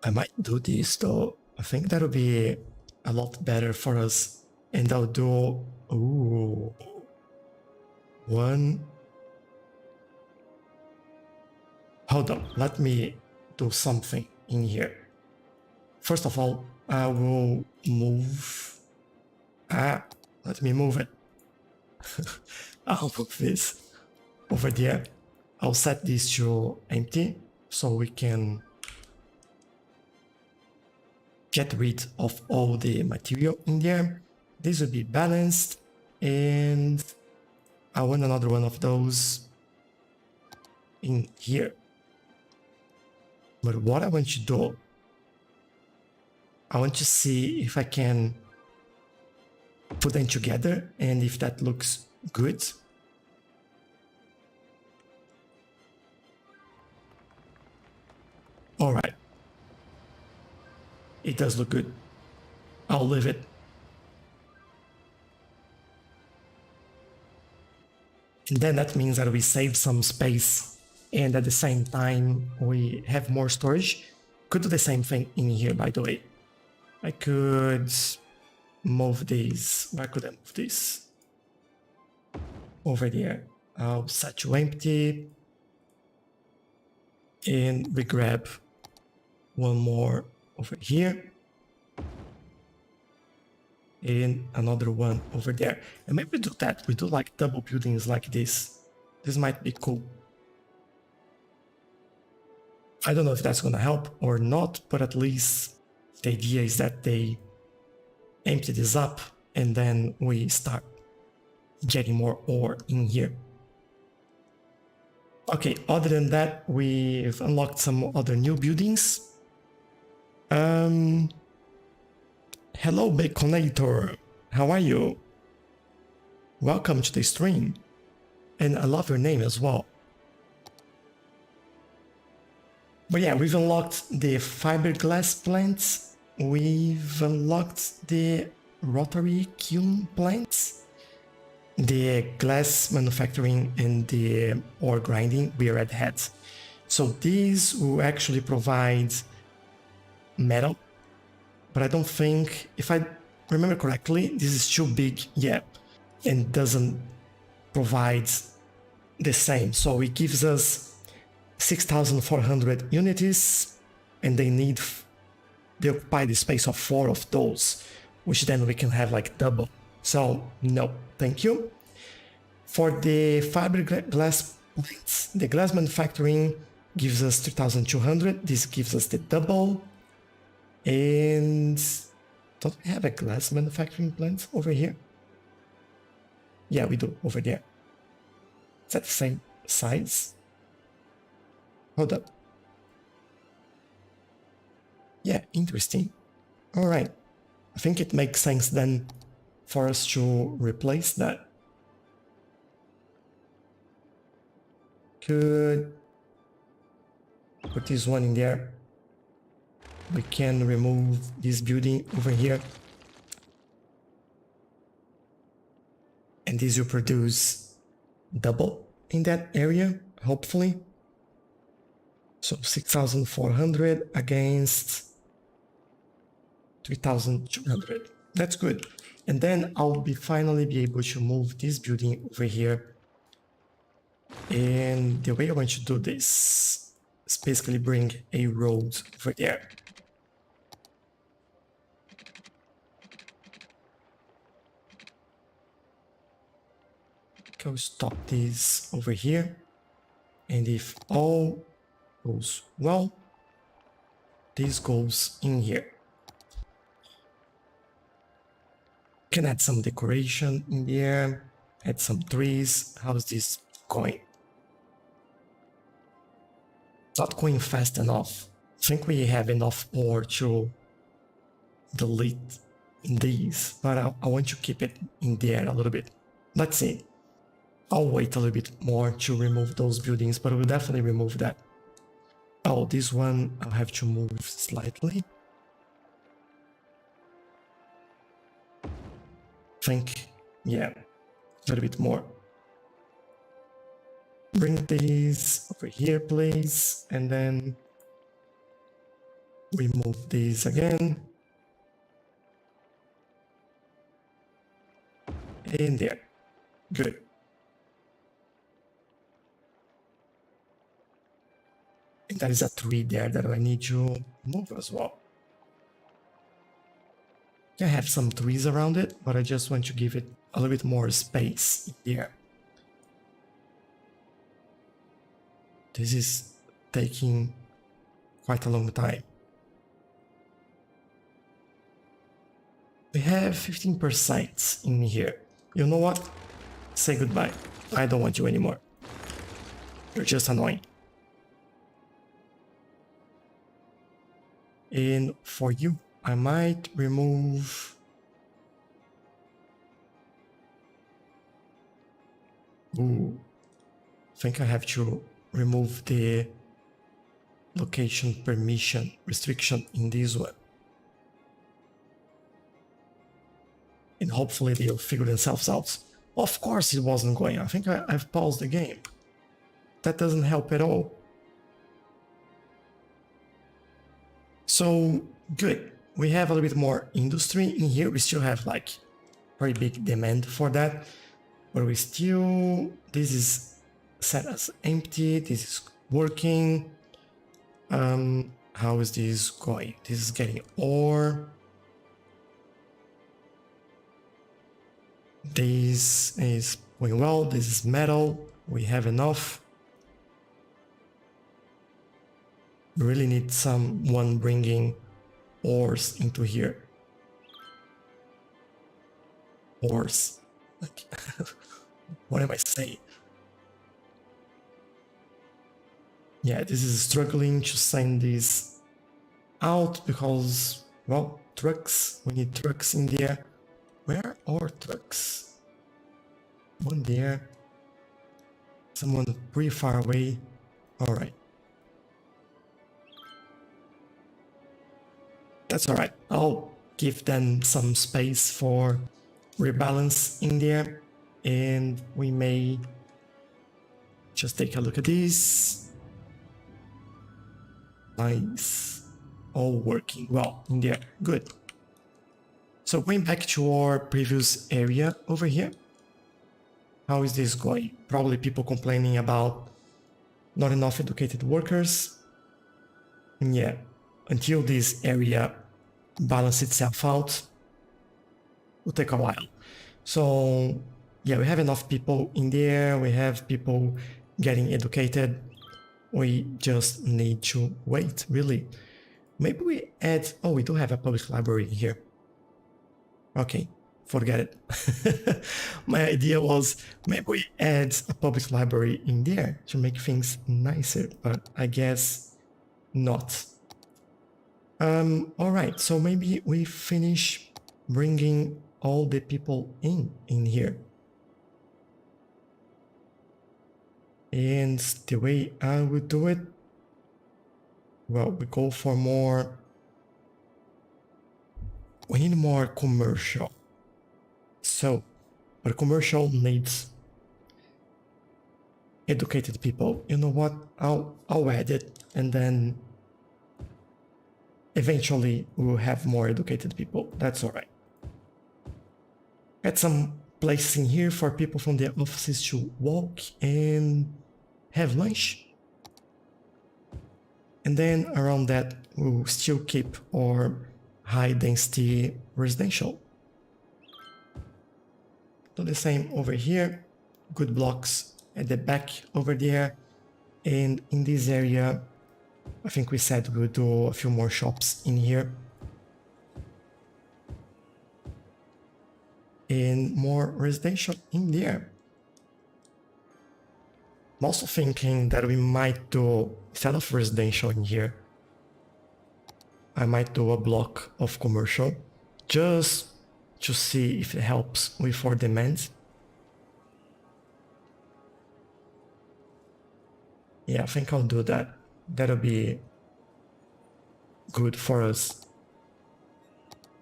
I might do this though. I think that'll be a lot better for us. And I'll do, ooh, one. Hold on, let me do something in here. First of all, I will move, let me move it. I'll move this over there. I'll set this to empty so we can get rid of all the material in there. This will be balanced, and I want another one of those in here. But what I want to do, I want to see if I can put them together and if that looks good. All right. It does look good. I'll leave it. And then that means that we save some space and at the same time we have more storage. Could do the same thing in here, by the way. I could move this. Where could I move this? Over there. I'll set to empty. And we grab one more over here. And another one over there. And maybe we do that. We do like double buildings like this. This might be cool. I don't know if that's gonna help or not, but at least the idea is that they empty this up and then we start getting more ore in here. Okay, other than that, we've unlocked some other new buildings. Hello, Baconator. How are you? Welcome to the stream. And I love your name as well. But yeah, we've unlocked the fiberglass plants. We've unlocked the rotary kiln plants. The glass manufacturing and the ore grinding we already had. So these will actually provide metal. But I don't think, if I remember correctly, this is too big yet and doesn't provide the same. So it gives us 6,400 unities, and they occupy the space of 4 of those, which then we can have like double. So no, thank you. For the fiberglass plates, the glass manufacturing gives us 3,200. This gives us the double. And don't we have a glass manufacturing plant over here? Yeah, we do, over there. Is that the same size? Hold up. Yeah, interesting. All right. I think it makes sense then for us to replace that. Could put this one in there. We can remove this building over here. And this will produce double in that area, hopefully. So 6,400 against 3,200. That's good. And then I'll finally be able to move this building over here. And the way I want to do this is basically bring a road over there. Go stop this over here. And if all goes well, this goes in here. Can add some decoration in there, add some trees. How's this going? Not going fast enough. I think we have enough ore to delete these, but I want to keep it in there a little bit. Let's see. I'll wait a little bit more to remove those buildings, but we'll definitely remove that. Oh, this one I'll have to move slightly. Think, yeah, a little bit more. Bring these over here, please, and then we move these again. In there. Good. And there is a tree there that I need to move as well. I have some trees around it, but I just want to give it a little bit more space here. This is taking quite a long time. We have 15% in here. You know what? Say goodbye. I don't want you anymore. You're just annoying. And for you, I might remove... Ooh. I think I have to remove the location permission restriction in this one. And hopefully they'll figure themselves out. Of course it wasn't going. I think I've paused the game. That doesn't help at all. So, good. We have a little bit more industry in here. We still have like very big demand for that. But we still... This is set as empty. This is working. How is this going? This is getting ore. This is going well. This is metal. We have enough. We really need someone bringing ores into here. Ores. Like, what am I saying? Yeah, this is struggling to send this out because, well, trucks. We need trucks in there. Where are trucks? One there. someone pretty far away. All right. That's all right. I'll give them some space for rebalance in there, and we may just take a look at this. Nice. All working well in there. Good. So going back to our previous area over here, how is this going? Probably people complaining about not enough educated workers. And yeah, until this area balance itself out, will take a while. So yeah, we have enough people in there. We have people getting educated. We just need to wait, really. Maybe we add, oh, we do have a public library here. Okay, forget it. My idea was maybe we add a public library in there to make things nicer, but I guess not. All right, so maybe we finish bringing all the people in here. And the way I would do it, well, we go for more, we need more commercial. So, but commercial needs educated people. You know what? I'll add it, and then eventually we'll have more educated people. That's all right. Add some places in here for people from the offices to walk and have lunch. And then around that, we'll still keep our high density residential. Do the same over here. Good blocks at the back over there. And in this area, I think we said we'll do a few more shops in here. And more residential in there. I'm also thinking that we might do, instead of residential in here, I might do a block of commercial just to see if it helps with our demand. Yeah, I think I'll do that. That'll be good for us.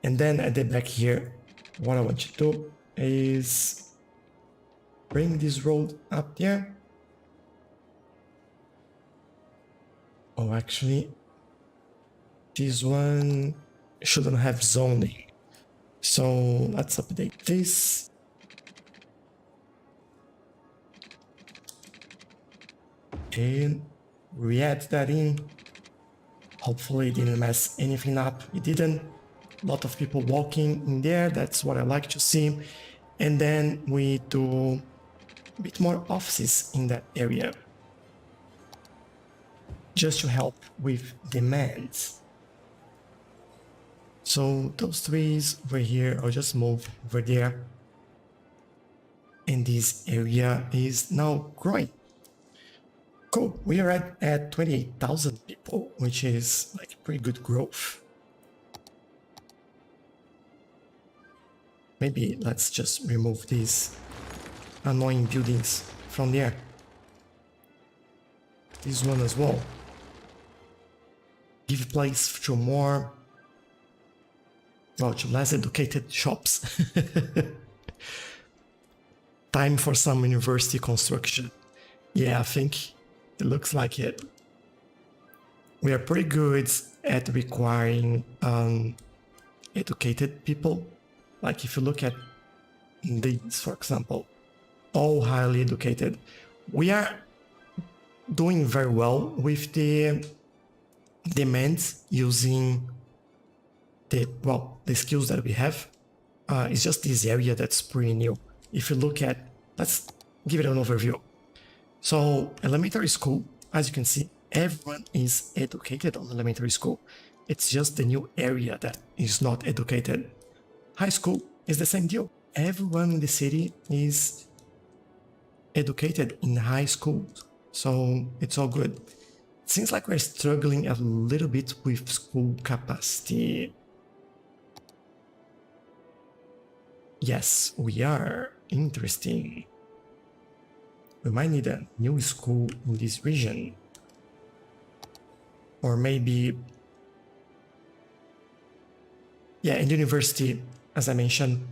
And then at the back here, what I want to do is bring this road up there. Oh, actually, this one shouldn't have zoning. So let's update this. And we add that in. Hopefully it didn't mess anything up. It didn't. A lot of people walking in there. That's what I like to see. And then we do a bit more offices in that area, just to help with demands. So those trees over here, I'll just move over there. And this area is now growing. Cool, we are at 28,000 people, which is like pretty good growth. Maybe let's just remove these annoying buildings from there. This one as well. Give place to more, well, to less educated shops. Time for some university construction. Yeah, I think it looks like it. We are pretty good at requiring educated people. Like if you look at these, for example, all highly educated. We are doing very well with the demands using the skills that we have. It's just this area that's pretty new. If you look at, let's give it an overview. So elementary school, as you can see, everyone is educated on elementary school. It's just the new area that is not educated. High school is the same deal. Everyone in the city is educated in high school. So it's all good. It seems like we're struggling a little bit with school capacity. Yes, we are. Interesting. we might need a new school in this region. Or maybe, yeah, in university, as I mentioned,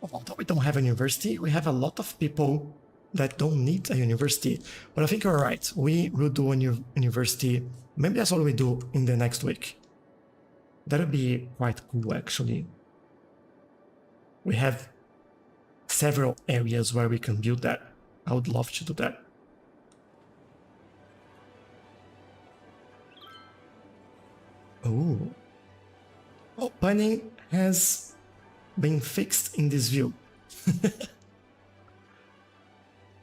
although we don't have a university, we have a lot of people that don't need a university. But I think you're right. We will do a new university. Maybe that's what we do in the next week. That would be quite cool, actually. We have several areas where we can build that. I would love to do that. Oh. Opening has been fixed in this view.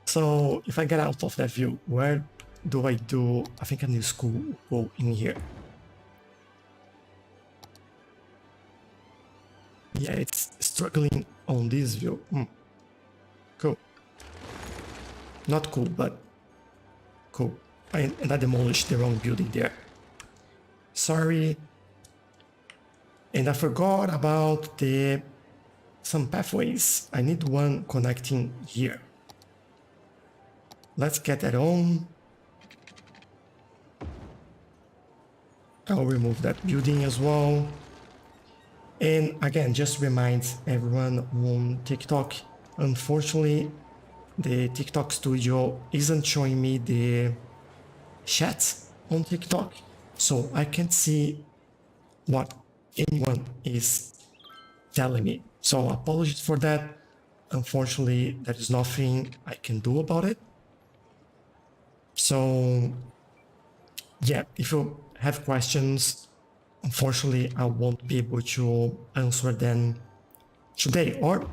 So if I get out of that view, where do I do? I think a new school will go in here. Yeah, it's struggling on this view. Cool. Not cool, but cool. And I demolished the wrong building there. Sorry. And I forgot about some pathways. I need one connecting here. Let's get that on. I'll remove that building as well. And again, just remind everyone on TikTok, unfortunately, the TikTok studio isn't showing me the chat on TikTok, so I can't see what anyone is telling me. So apologies for that. Unfortunately, there is nothing I can do about it. So yeah, if you have questions, unfortunately, I won't be able to answer them today, or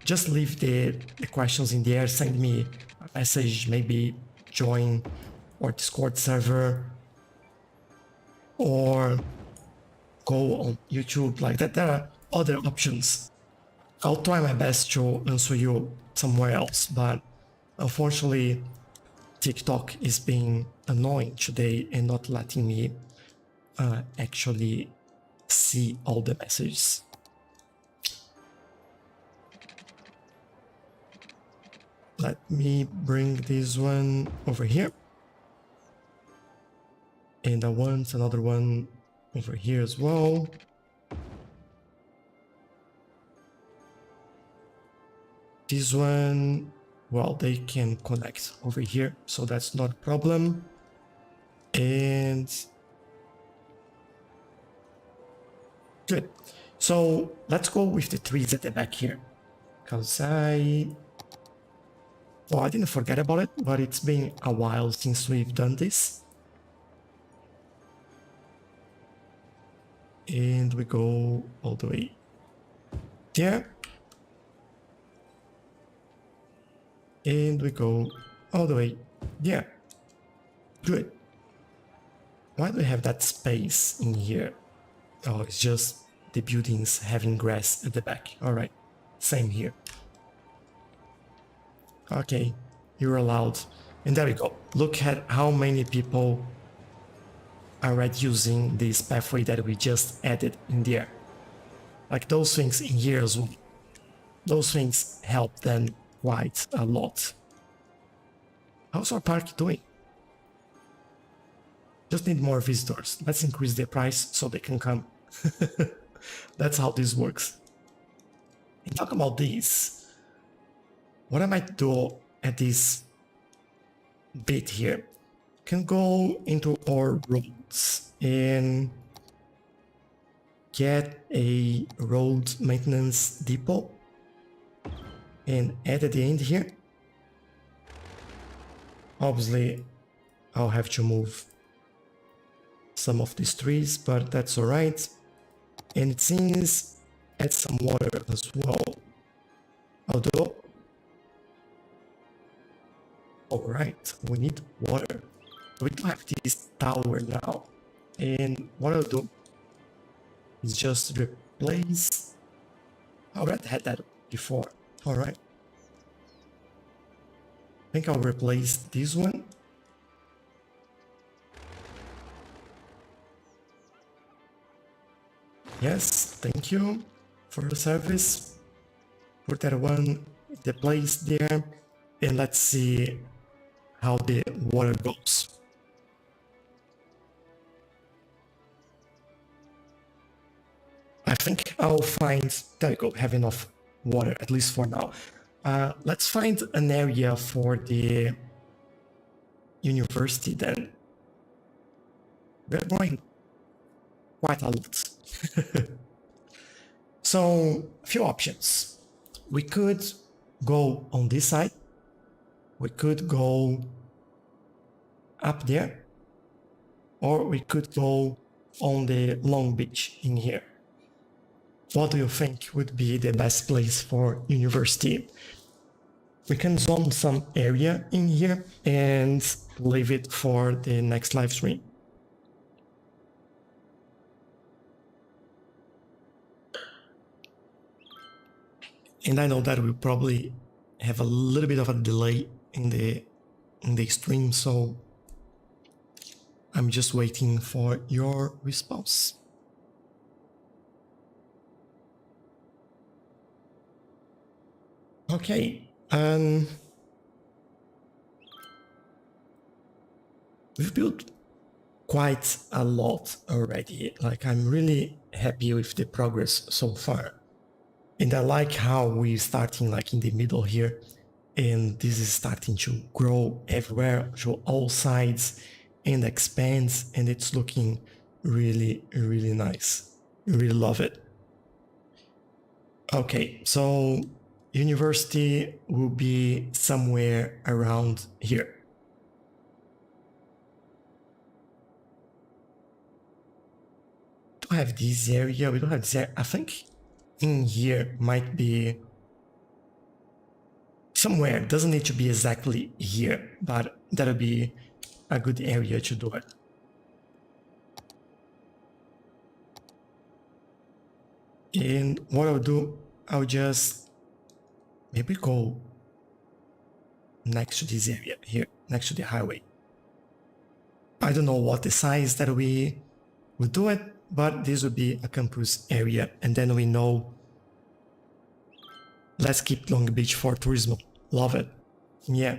just leave the questions in the air, send me a message, maybe join our Discord server, or go on YouTube like that. There are other options. I'll try my best to answer you somewhere else, but unfortunately, TikTok is being annoying today and not letting me actually see all the messages. Let me bring this one over here. And I want another one over here as well. This one, well, they can connect over here, so that's not a problem. And good. So let's go with the trees at the back here, because well, I didn't forget about it, but it's been a while since we've done this. And we go all the way there. And we go all the way there. Good. Why do we have that space in here? Oh, it's just the buildings having grass at the back. All right, same here. Okay, you're allowed. And there we go. Look at how many people are already using this pathway that we just added in there. Like those things in here as well. Those things help them quite a lot. How's our park doing? Just need more visitors. Let's increase the price so they can come. That's how this works. And talk about this. What I might do at this bit here, can go into our roads and get a road maintenance depot and add at the end here. Obviously, I'll have to move some of these trees, but that's alright. And it seems add some water as well. Although, alright, we need water. We don't have this tower now. And what I'll do is just replace. I already had that before. Alright. I think I'll replace this one. Yes, thank you for the service. Put that one in the place there. And let's see how the water goes. I think I'll find, there we go, have enough water, at least for now. Let's find an area for the university then. We're going quite a lot. So, a few options. We could go on this side. We could go up there. Or we could go on the Long Beach in here. What do you think would be the best place for university? We can zone some area in here and leave it for the next live stream. And I know that we'll probably have a little bit of a delay in the stream, so I'm just waiting for your response. Okay, we've built quite a lot already. Like, I'm really happy with the progress so far. And I like how we're starting like in the middle here, and this is starting to grow everywhere, to all sides, and expands, and it's looking really, really nice. I really love it. Okay, so university will be somewhere around here. We don't have this area, we don't have this area. I think in here might be somewhere. It doesn't need to be exactly here, but that'll be a good area to do it. And what I'll do, I'll just maybe go next to this area here, next to the highway. I don't know what the size that we will do it, but this will be a campus area, and then we know, let's keep Long Beach for tourism. Love it. Yeah.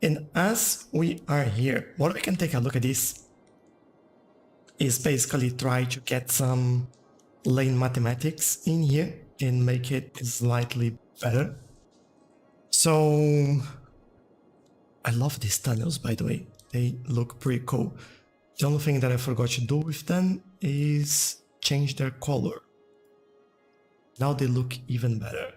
And as we are here, what we can take a look at this is basically try to get some lane mathematics in here and make it slightly better. So I love these tunnels, by the way. They look pretty cool. The only thing that I forgot to do with them is change their color. Now they look even better.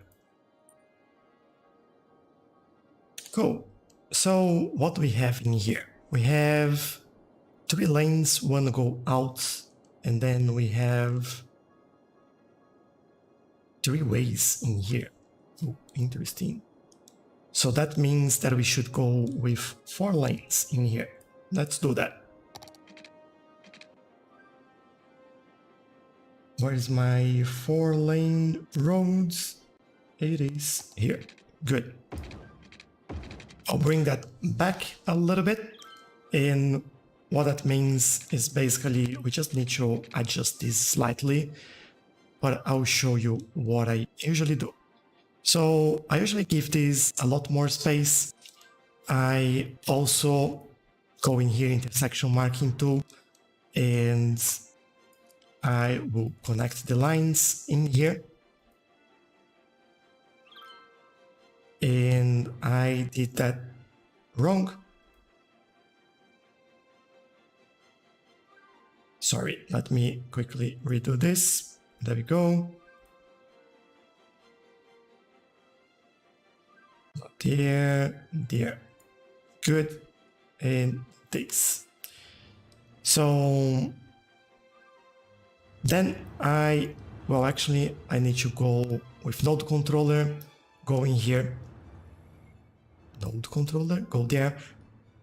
Cool. So what do we have in here? We have 3 lanes, one go out, and then we have 3 ways in here. Oh, interesting. So that means that we should go with 4 lanes in here. Let's do that. Where's my 4-lane roads? It is here. Good. I'll bring that back a little bit, and what that means is basically we just need to adjust this slightly, but I'll show you what I usually do. So I usually give this a lot more space. I also go in here, intersection marking tool, and I will connect the lines in here. And I did that wrong. Sorry, let me quickly redo this. There we go. There, there. Good. And this. So then well, actually, I need to go with node controller, go in here. Node controller, go there.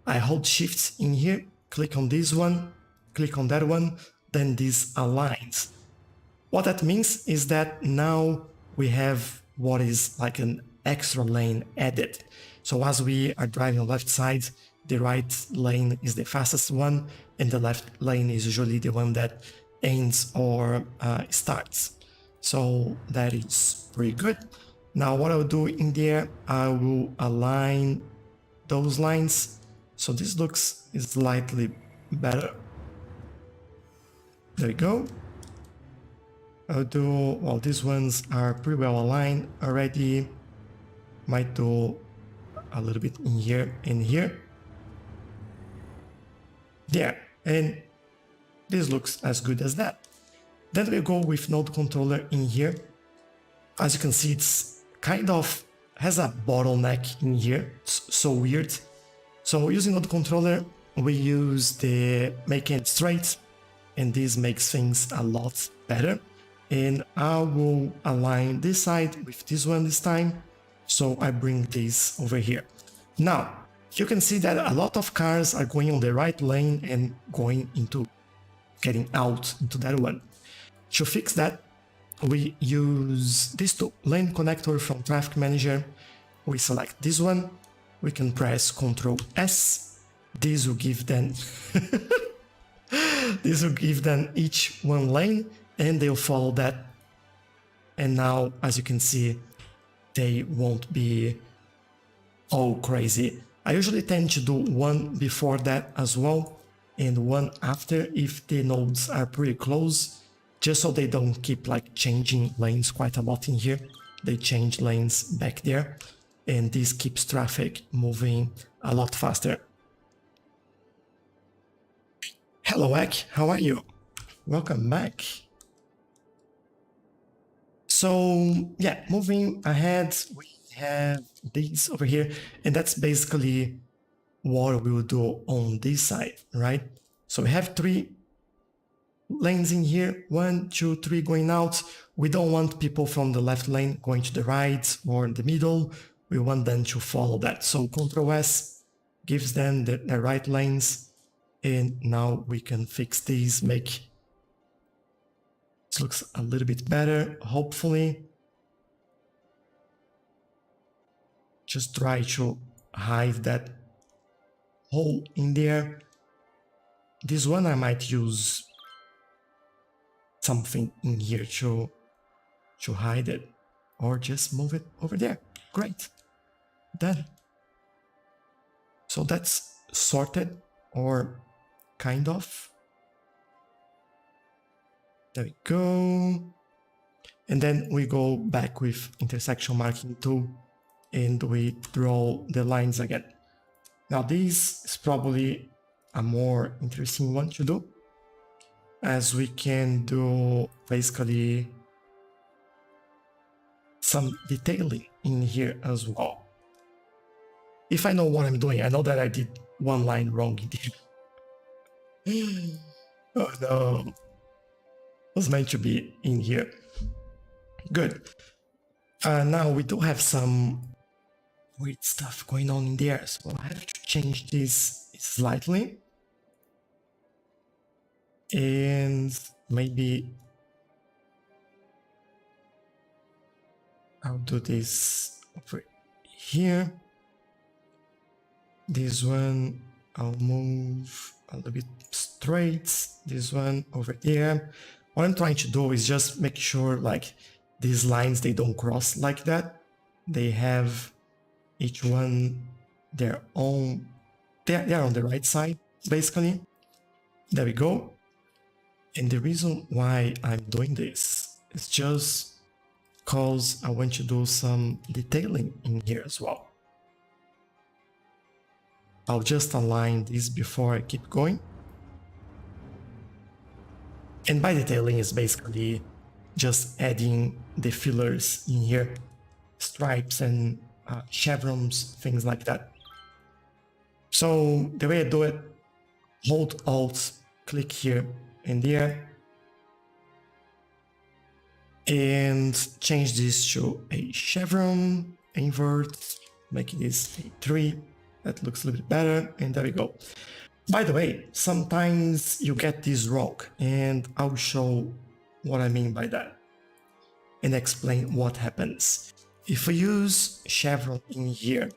I hold shift in here, click on this one, click on that one, then this aligns. What that means is that now we have what is like an extra lane added. So as we are driving on the left side, the right lane is the fastest one, and the left lane is usually the one that ends or starts. So that is pretty good. Now what I'll do in there, I will align those lines. So this looks slightly better. There we go. I'll do, well, these ones are pretty well aligned already. Might do a little bit in here and here. There, and this looks as good as that. Then we go with node controller in here. As you can see, it's kind of has a bottleneck in here. It's so weird. So using node controller, we use the make it straight, and this makes things a lot better. And I will align this side with this one this time. So I bring this over here. Now, you can see that a lot of cars are going on the right lane and going into getting out into that one. To fix that, we use this tool, lane connector from traffic manager. We select this one. We can press Ctrl S. This will give them this will give them each one lane, and they'll follow that. And now, as you can see, they won't be all crazy. I usually tend to do one before that as well, and one after if the nodes are pretty close, just so they don't keep like changing lanes quite a lot in here. They change lanes back there, and this keeps traffic moving a lot faster. Hello, Ek, how are you? Welcome back. So yeah, moving ahead, we have these over here, and that's basically what we will do on this side, right? So we have 3 lanes in here, 1, 2, 3 going out. We don't want people from the left lane going to the right or the middle. We want them to follow that. So Ctrl S gives them the right lanes, and now we can fix these, make this looks a little bit better, hopefully. Just try to hide that hole in there. This one I might use something in here to hide it, or just move it over there. Great. Done. So that's sorted, or kind of. There we go. And then we go back with intersection marking tool, and we draw the lines again. Now this is probably a more interesting one to do, as we can do basically some detailing in here as well. If I know what I'm doing, I know that I did one line wrong in here. Oh no, it was meant to be in here. Good. Now we do have some weird stuff going on in there, so I have to change this slightly. And maybe I'll do this over here. This one I'll move a little bit straight. This one over there. What I'm trying to do is just make sure like these lines, they don't cross like that. They have each one their own, they're on the right side basically. There we go. And the reason why I'm doing this is just because I want to do some detailing in here as well. I'll just align this before I keep going. And by detailing is basically just adding the fillers in here, stripes and chevrons, things like that. So the way I do it, hold Alt, click here and there, and change this to a chevron, invert, making this a 3. That looks a little bit better, and there we go. By the way, sometimes you get this wrong, and I'll show what I mean by that and explain what happens. If we use chevron in here,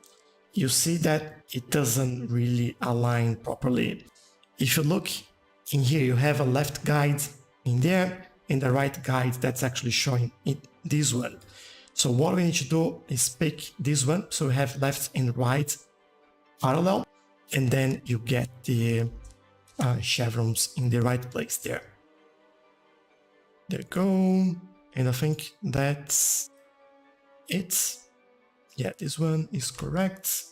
you see that it doesn't really align properly. If you look in here, you have a left guide in there and the right guide that's actually showing it, this one. So what we need to do is pick this one, so we have left and right parallel, and then you get the chevrons in the right place there. There you go. And I think that's it. Yeah, this one is correct.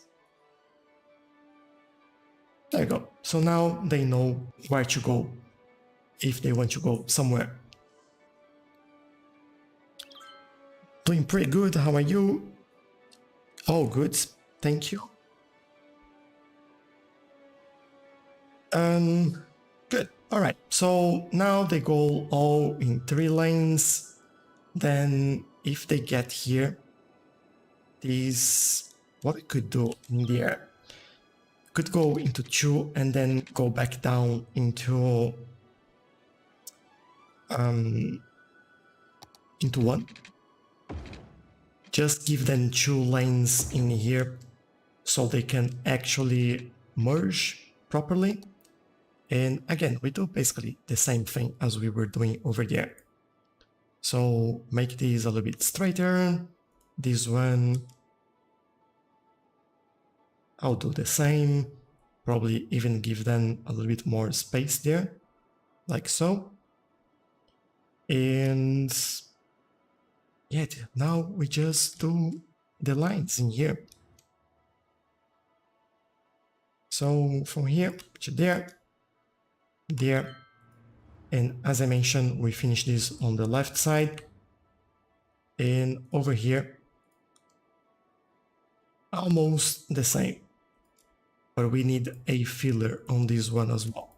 There you go. So now they know where to go if they want to go somewhere. Doing pretty good. How are you? Oh, good. Thank you. Good. All right. So now they go all in 3 lanes. Then if they get here, these, what we could do in the air, could go into 2 and then go back down into 1. Just give them 2 lanes in here so they can actually merge properly. And again, we do basically the same thing as we were doing over there. So make these a little bit straighter. This one, I'll do the same. Probably even give them a little bit more space there, like so. And yeah, now we just do the lines in here. So from here to there, there, and as I mentioned, we finish this on the left side, and over here almost the same, but we need a filler on this one as well.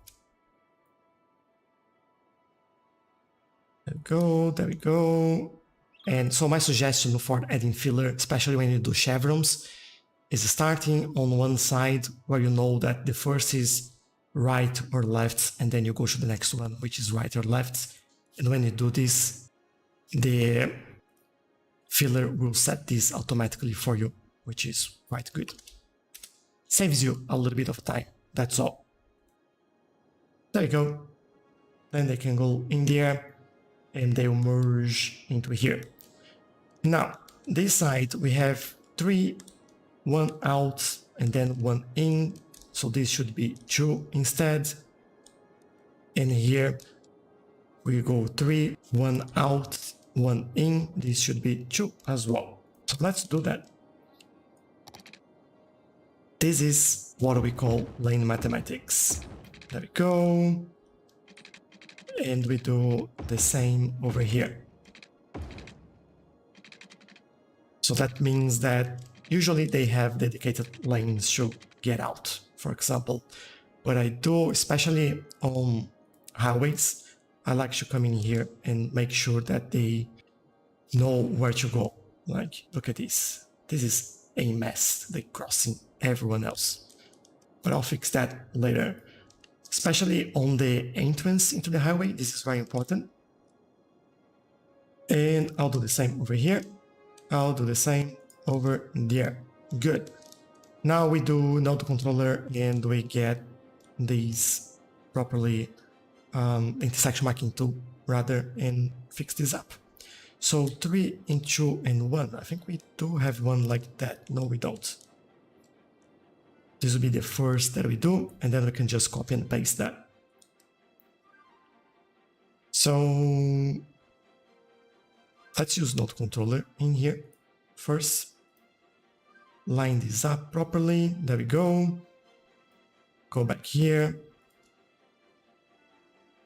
There we go, there we go. And so my suggestion for adding filler, especially when you do chevrons, is starting on one side where you know that the first is right or left, and then you go to the next one, which is right or left. And when you do this, the filler will set this automatically for you, which is quite good. Saves you a little bit of time, that's all. There you go. Then they can go in there and they'll merge into here. Now, this side we have 3, 1 out and then 1 in. So this should be 2 instead. And here we go 3, 1 out, 1 in. This should be 2 as well. So let's do that. This is what we call lane mathematics. There we go. And we do the same over here. So that means that usually they have dedicated lanes to get out, for example. But I do, especially on highways, I like to come in here and make sure that they know where to go. Like, look at this. This is a mess. They're crossing everyone else. But I'll fix that later. Especially on the entrance into the highway, this is very important. And I'll do the same over here. I'll do the same over there. Good. Now we do node controller and we get these properly, intersection marking tool rather, and fix this up. So 3 and 2 and 1. I think we do have one like that. No, we don't. This will be the first that we do, and then we can just copy and paste that. So let's use node controller in here first. Line this up properly. There we go. Go back here.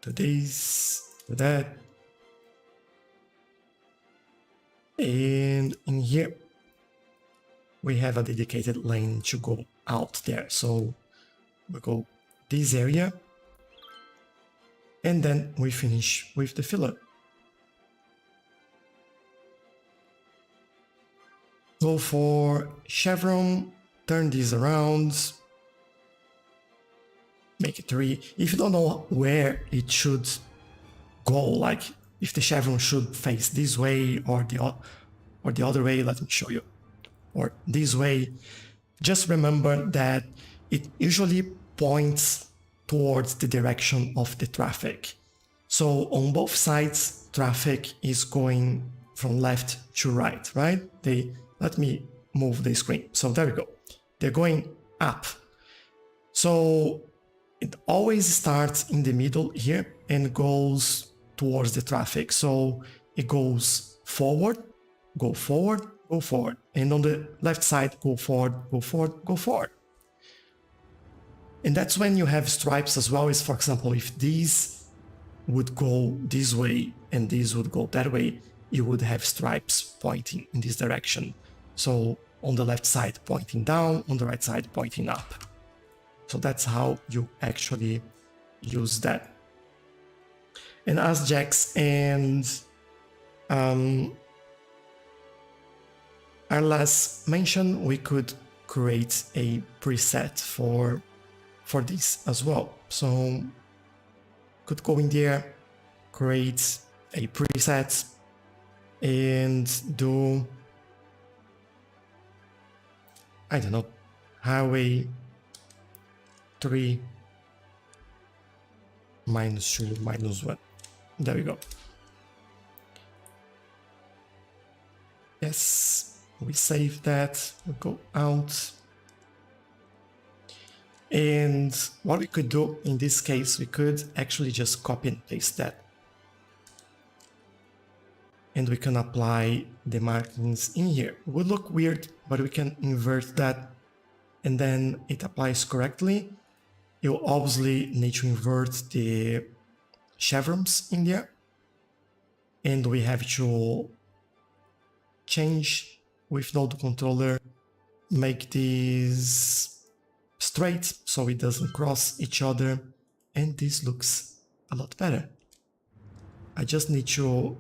Do this, do that. And in here, we have a dedicated lane to go out there. So we go this area and then we finish with the filler. Go for chevron, turn this around, make it 3. If you don't know where it should go, like if the chevron should face this way or the other way, let me show you. Or this way, just remember that it usually points towards the direction of the traffic. So on both sides, traffic is going from left to right, right? Let me move the screen. So there we go. They're going up. So it always starts in the middle here and goes towards the traffic. So it goes forward, go forward, go forward. And on the left side, go forward, go forward, go forward. And that's when you have stripes as well, is for example, if these would go this way and these would go that way, you would have stripes pointing in this direction. So on the left side pointing down, on the right side pointing up. So that's how you actually use that. And as Jax and Arlas mentioned, we could create a preset for this as well. So could go in there, create a preset and do, I don't know, highway 3 -2 -1. There we go. Yes, we save that, we go out. And what we could do in this case, we could actually just copy and paste that. And we can apply the markings in here. It would look weird, but we can invert that and then it applies correctly. You obviously need to invert the chevrons in there. And we have to change with node controller, make these straight so it doesn't cross each other, and this looks a lot better. I just need to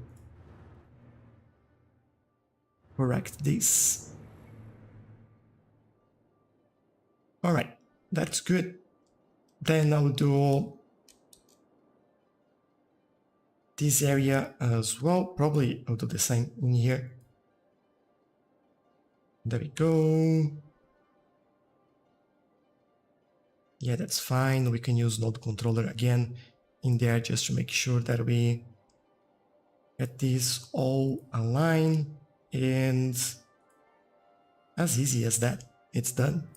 correct this. All right, that's good. Then I'll do this area as well. Probably I'll do the same in here. There we go. Yeah, that's fine. We can use node controller again in there just to make sure that we get these all aligned, and as easy as that, it's done.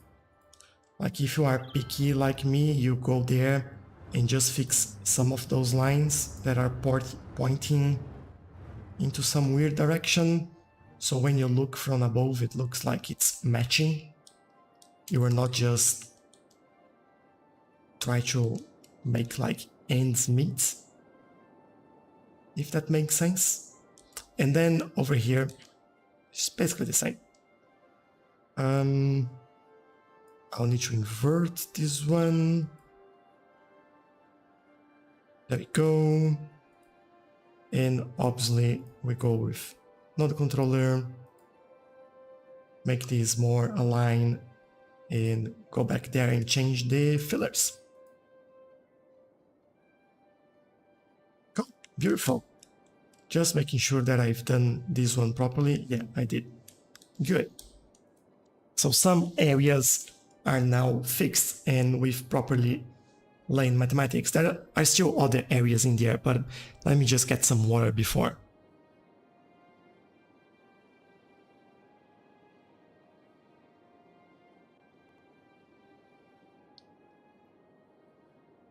Like if you are picky like me, you go there and just fix some of those lines that are pointing into some weird direction. So when you look from above, it looks like it's matching. You are not just try to make like ends meet, if that makes sense. And then over here, it's basically the same. I'll need to invert this one. There we go. And obviously we go with node controller, make these more aligned, and go back there and change the fillers. Cool, beautiful. Just making sure that I've done this one properly. Yeah, I did. Good. So some areas are now fixed and we've properly laid mathematics. There are still other areas in there, but let me just get some water before.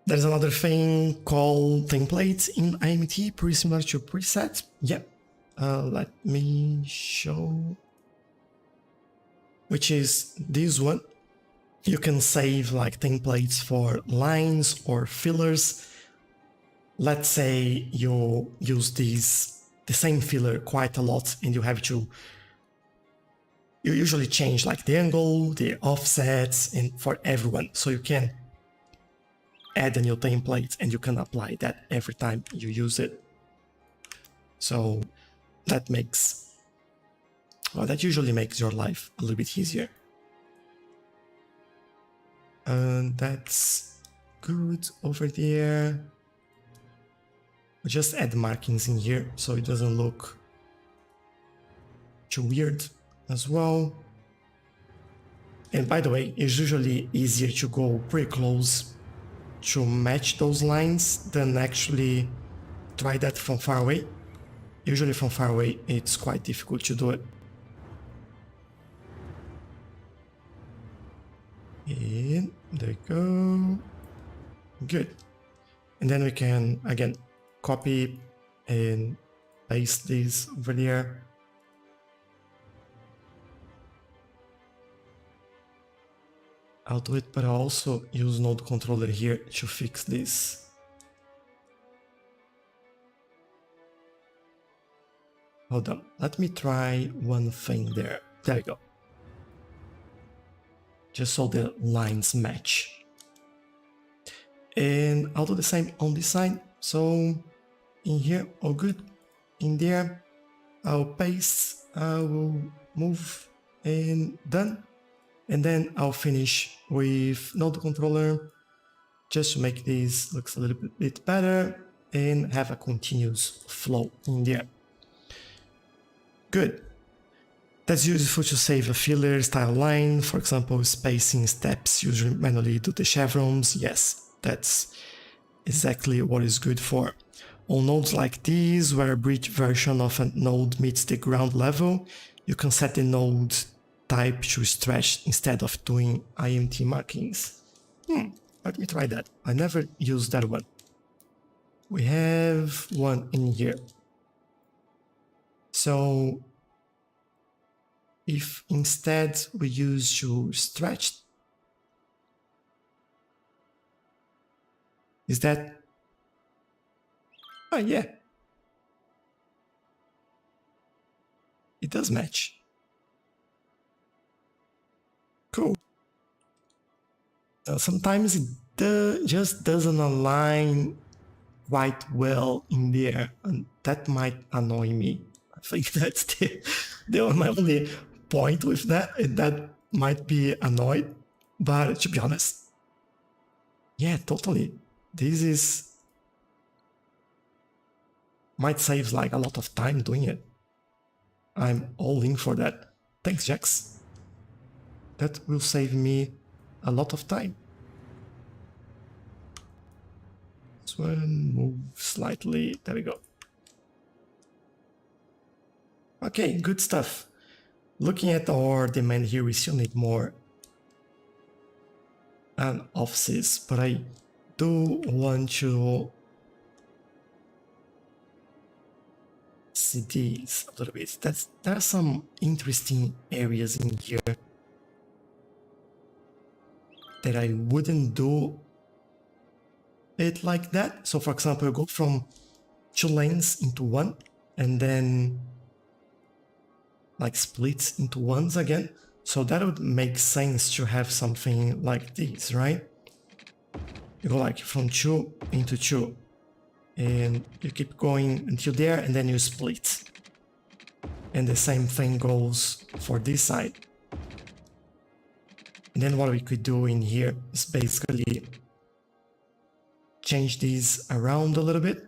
There's another thing called template in IMT, pretty similar to preset. Yeah, let me show, which is this one. You can save like templates for lines or fillers. Let's say you use the same filler quite a lot and you have to, you usually change like the angle, the offsets, and for everyone. So you can add a new template and you can apply that every time you use it. So that makes, well, that usually makes your life a little bit easier. And that's good over there. Just add markings in here so it doesn't look too weird as well. And by the way, it's usually easier to go pretty close to match those lines than actually try that from far away. Usually from far away, it's quite difficult to do it. And there we go. Good. And then we can, again, copy and paste this over there. I'll do it, but I'll also use node controller here to fix this. Hold on, let me try one thing there. There we go. Just so the lines match. And I'll do the same on this side. So in here, all good. In there, I'll paste, I will move and done. And then I'll finish with node controller just to make this looks a little bit better and have a continuous flow in there. Good. That's useful to save a filler style line, for example, spacing steps, usually manually do the chevrons. Yes, that's exactly what is good for. On nodes like these, where a bridge version of a node meets the ground level, you can set the node type to stretch instead of doing IMT markings. Let me try that. I never used that one. We have one in here. So if instead we use to stretch, is that, oh yeah, it does match. Cool. Sometimes it just doesn't align quite well in there, and that might annoy me. I think that's my only point with that, and that might be annoyed. But to be honest, yeah, totally. This is might save like a lot of time doing it. I'm all in for that. Thanks, Jax. That will save me a lot of time. This one move slightly. There we go. Okay, good stuff. Looking at our demand here, we still need more offices, but I do want to see these a little bit. There are some interesting areas in here that I wouldn't do it like that. So for example, go from 2 lanes into one and then like splits into ones again. So that would make sense to have something like this, right? You go like from 2 into 2 and you keep going until there and then you split. And the same thing goes for this side. And then what we could do in here is basically change these around a little bit.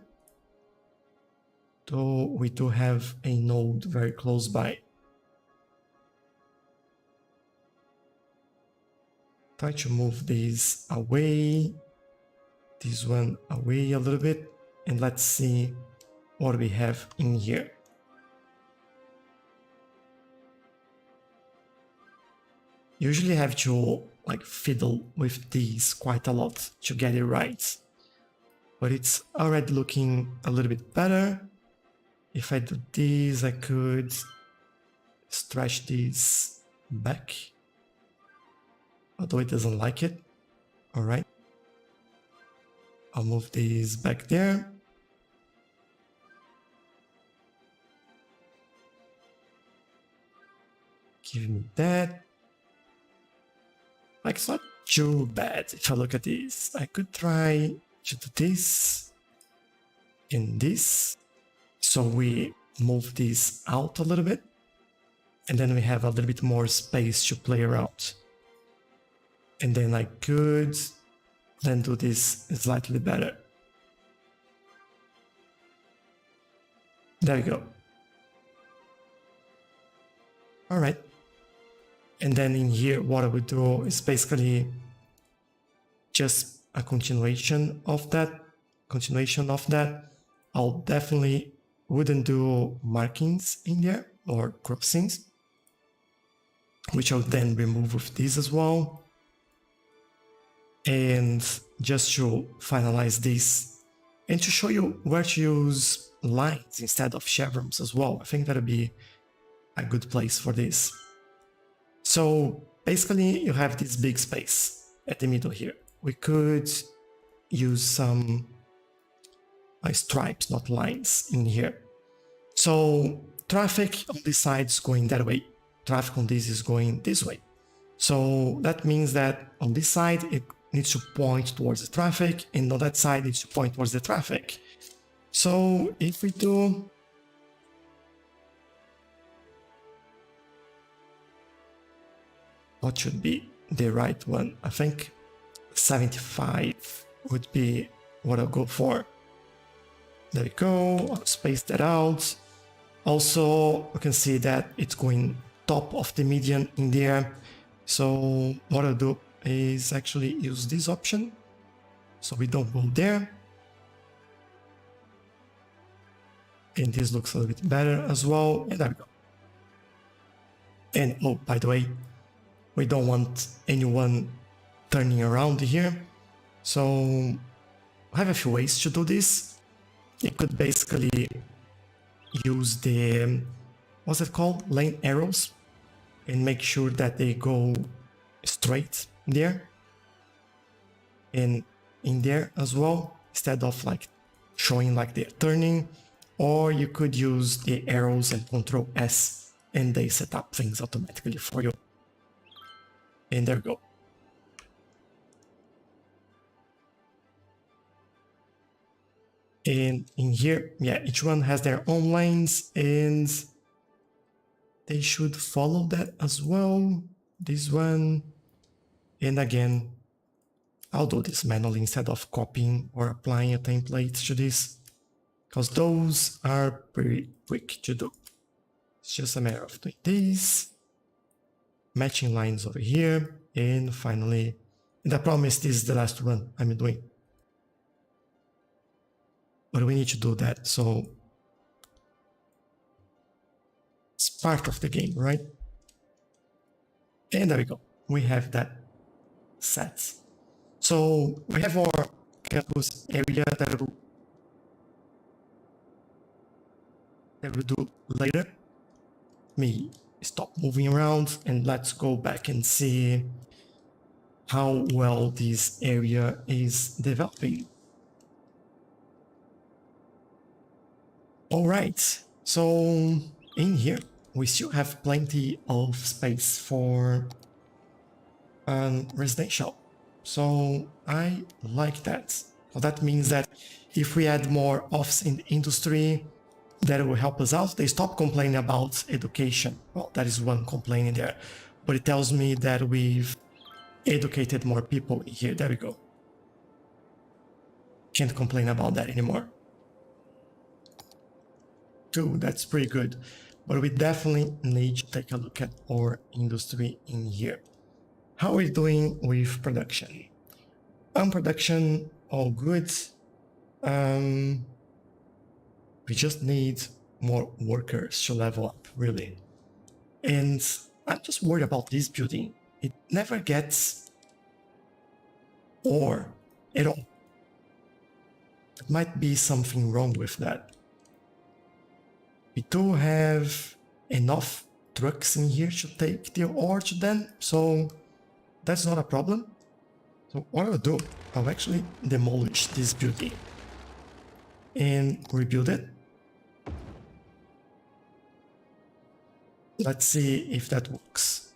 Though we do have a node very close by. Try to move these away, this one away a little bit, and let's see what we have in here. Usually have to like fiddle with these quite a lot to get it right, but it's already looking a little bit better. If I do this, I could stretch this back, although it doesn't like it. All right, I'll move these back there. Give me that. Like, it's not too bad if I look at this. I could try to do this and this. So we move this out a little bit. And then we have a little bit more space to play around. And then I could then do this slightly better. There we go. All right. And then in here, what I would do is basically just a continuation of that. I'll definitely wouldn't do markings in there or crossings, which I'll then remove with this as well. And just to finalize this and to show you where to use lines instead of chevrons as well, I think that'll be a good place for this. So basically you have this big space at the middle here. We could use some stripes, not lines, in here. So traffic on this side is going that way. Traffic on this is going this way. So that means that on this side, it needs to point towards the traffic, and on that side, it needs to point towards the traffic. So if we do what should be the right one, I think 75 would be what I'll go for. There we go, I'll space that out. Also, you can see that it's going top of the median in there. So what I'll do is actually use this option, so we don't go there. And this looks a little bit better as well, and there we go. And oh, by the way, we don't want anyone turning around here. So I have a few ways to do this. You could basically use the, what's it called? Lane arrows, and make sure that they go straight there and in there as well, instead of like showing like they're turning. Or you could use the arrows and Control S, and they set up things automatically for you. And there we go. And in here, yeah, each one has their own lanes, and they should follow that as well. This one, and again, I'll do this manually instead of copying or applying a template to this, because those are pretty quick to do. It's just a matter of doing this, matching lines over here, and finally, and I promise this is the last one I'm doing. But we need to do that, so it's part of the game, right? And there we go. We have that set. So we have our campus area that we'll do later. Let me stop moving around and let's go back and see how well this area is developing. All right, so in here we still have plenty of space for residential, so I like that. So that means that if we add more office in the industry, that will help us out. They stop complaining about education. Well, that is one complaining there, but it tells me that we've educated more people in here. There we go. Can't complain about that anymore. Cool, that's pretty good. But we definitely need to take a look at our industry in here. How are we doing with production? Production, all good. We just need more workers to level up, really. And I'm just worried about this building. It never gets ore at all. There might be something wrong with that. We do have enough trucks in here to take the ore to them, so that's not a problem. So what I'll do, I'll actually demolish this building and rebuild it. Let's see if that works.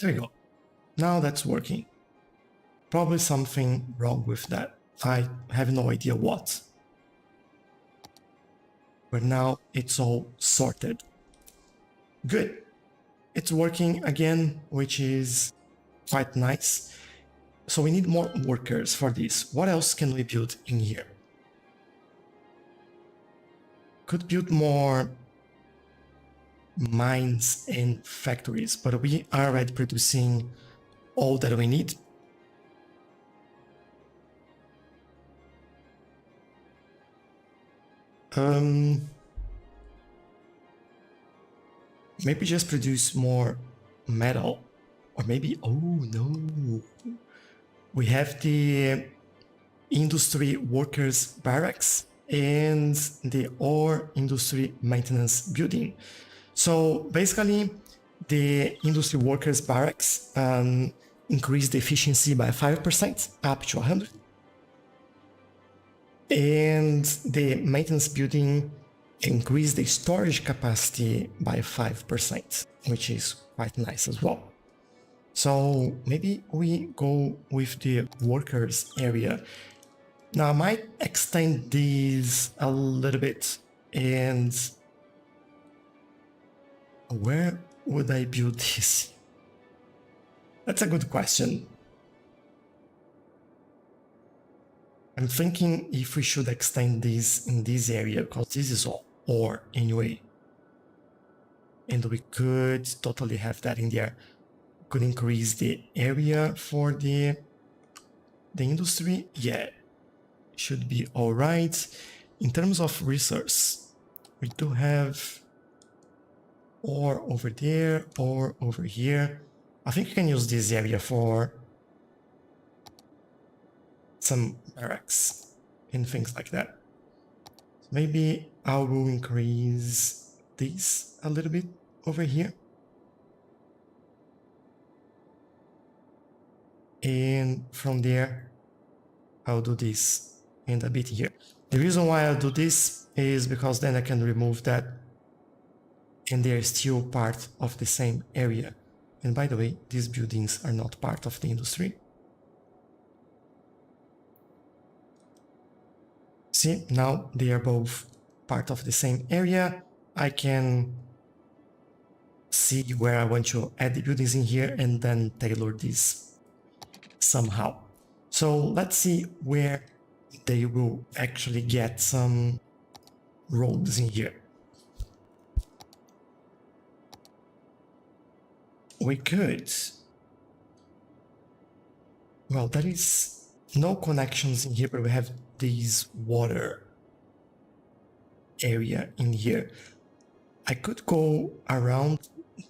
There we go. Now that's working. Probably something wrong with that. I have no idea what. But now it's all sorted. Good. It's working again, which is quite nice. So we need more workers for this. What else can we build in here? Could build more mines and factories, but we are already producing all that we need. Maybe just produce more metal Or maybe, oh no. We have the industry workers barracks and the ore industry maintenance building. So basically, the industry workers barracks increased the efficiency by 5% up to 100. And the maintenance building increased the storage capacity by 5%, which is quite nice as well. So maybe we go with the workers area. Now I might extend these a little bit, and where would I build this? That's a good question. I'm thinking if we should extend this in this area, because this is all ore anyway. And we could totally have that in there. Could increase the area for the industry. Yeah, should be all right. In terms of resource, we do have ore over there, ore over here. I think you can use this area for some barracks and things like that. So maybe I will increase this a little bit over here. And from there, I'll do this and a bit here. The reason why I'll do this is because then I can remove that and they're still part of the same area. And by the way, these buildings are not part of the industry. See, now they are both part of the same area. I can see where I want to add the buildings in here and then tailor this somehow. So let's see where they will actually get some roads in here. We could. Well, there is no connections in here, but we have this water area in here. I could go around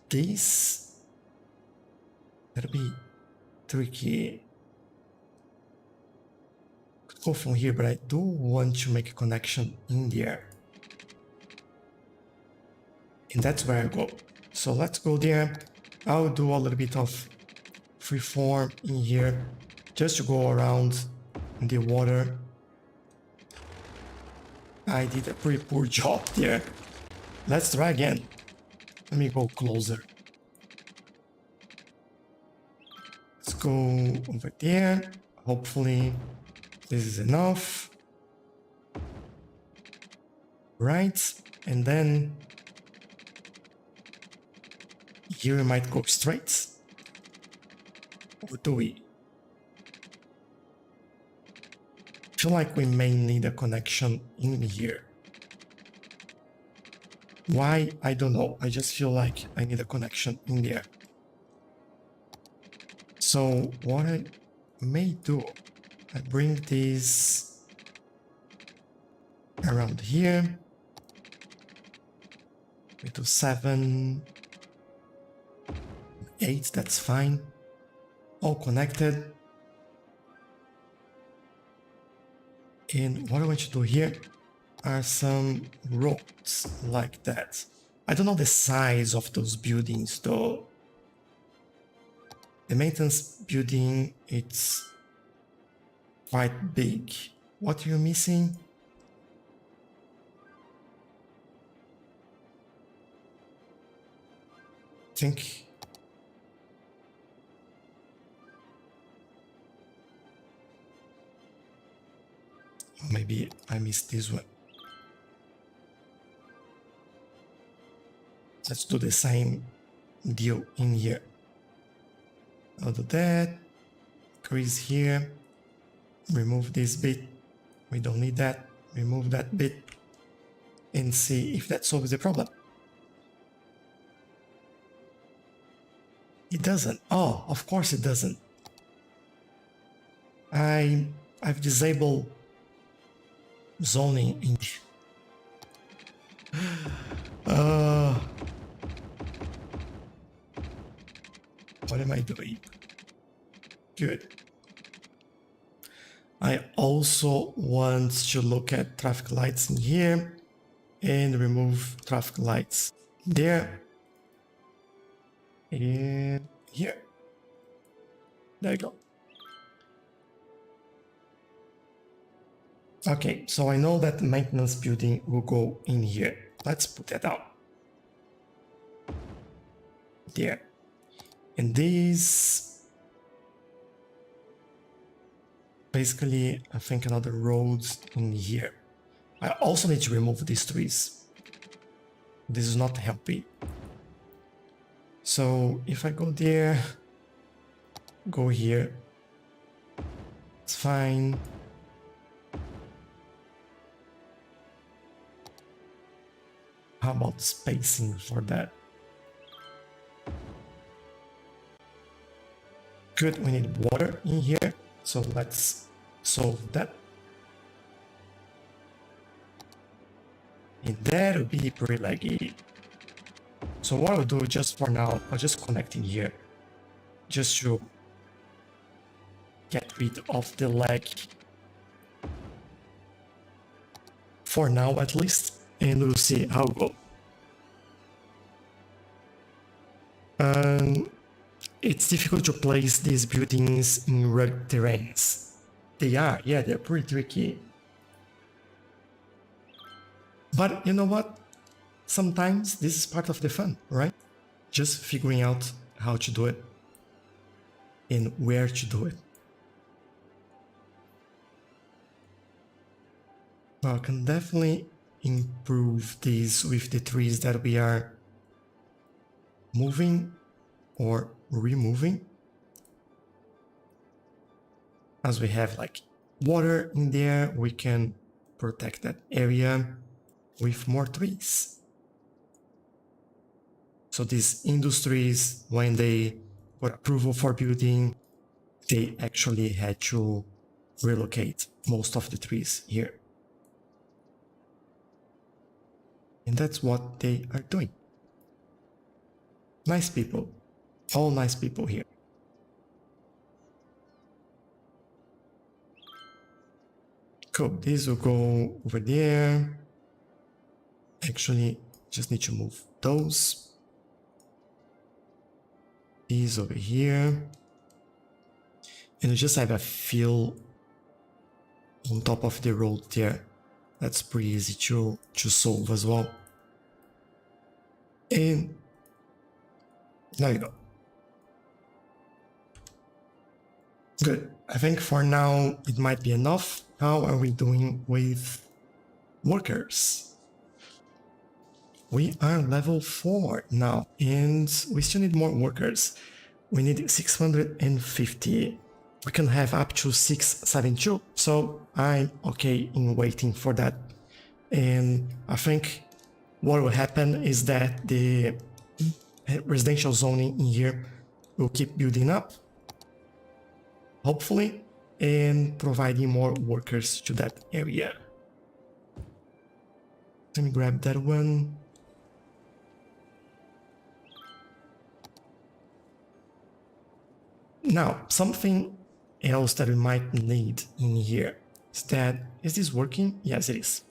this. That'll be tricky. Could go from here, but I do want to make a connection in there. And that's where I go. So let's go there. I'll do a little bit of freeform in here just to go around the water. I did a pretty poor job there. Let's try again. Let me go closer. Let's go over there. Hopefully this is enough. Right, and then here we might go straight. Or do we? I feel like we may need a connection in here. Why? I don't know. I just feel like I need a connection in there. So what I may do, I bring this around here. We do 7, 8, that's fine. All connected. And what I want to do here are some roads like that. I don't know the size of those buildings though. The maintenance building, it's quite big. What are you missing? I think maybe I missed this one. Let's do the same deal in here. I'll do that. Increase here. Remove this bit. We don't need that. Remove that bit. And see if that solves the problem. It doesn't. Oh, of course it doesn't. I've disabled zoning in what am I doing? Good. I also want to look at traffic lights in here and remove traffic lights there and here. There you go. Okay, so I know that the maintenance building will go in here. Let's put that out. There. And these, basically, I think another road in here. I also need to remove these trees. This is not helping. So if I go there, go here, it's fine. How about spacing for that? Good, we need water in here, so let's solve that. And that would be pretty laggy. So what I'll do just for now, I'll just connect in here, just to get rid of the lag. For now at least, and we'll see how it goes. It's difficult to place these buildings in rugged terrains. They are, yeah, they're pretty tricky. But you know what? Sometimes this is part of the fun, right? Just figuring out how to do it and where to do it. Well, I can definitely improve these with the trees that we are moving or removing, as we have like water in there, we can protect that area with more trees. So these industries, when they got approval for building, they actually had to relocate most of the trees here. And that's what they are doing. Nice people. All nice people here. Cool, these will go over there. Actually, just need to move those. These over here. And we just have a fill on top of the road there. That's pretty easy to solve as well. And there you go. Good. I think for now it might be enough. How are we doing with workers? We are level 4 now, and we still need more workers. We need 650. We can have up to 672, so I'm okay in waiting for that. And I think what will happen is that the residential zoning in here will keep building up, hopefully, and providing more workers to that area. Let me grab that one. Now, something else that we might need in here is that, is this working? Yes, it is.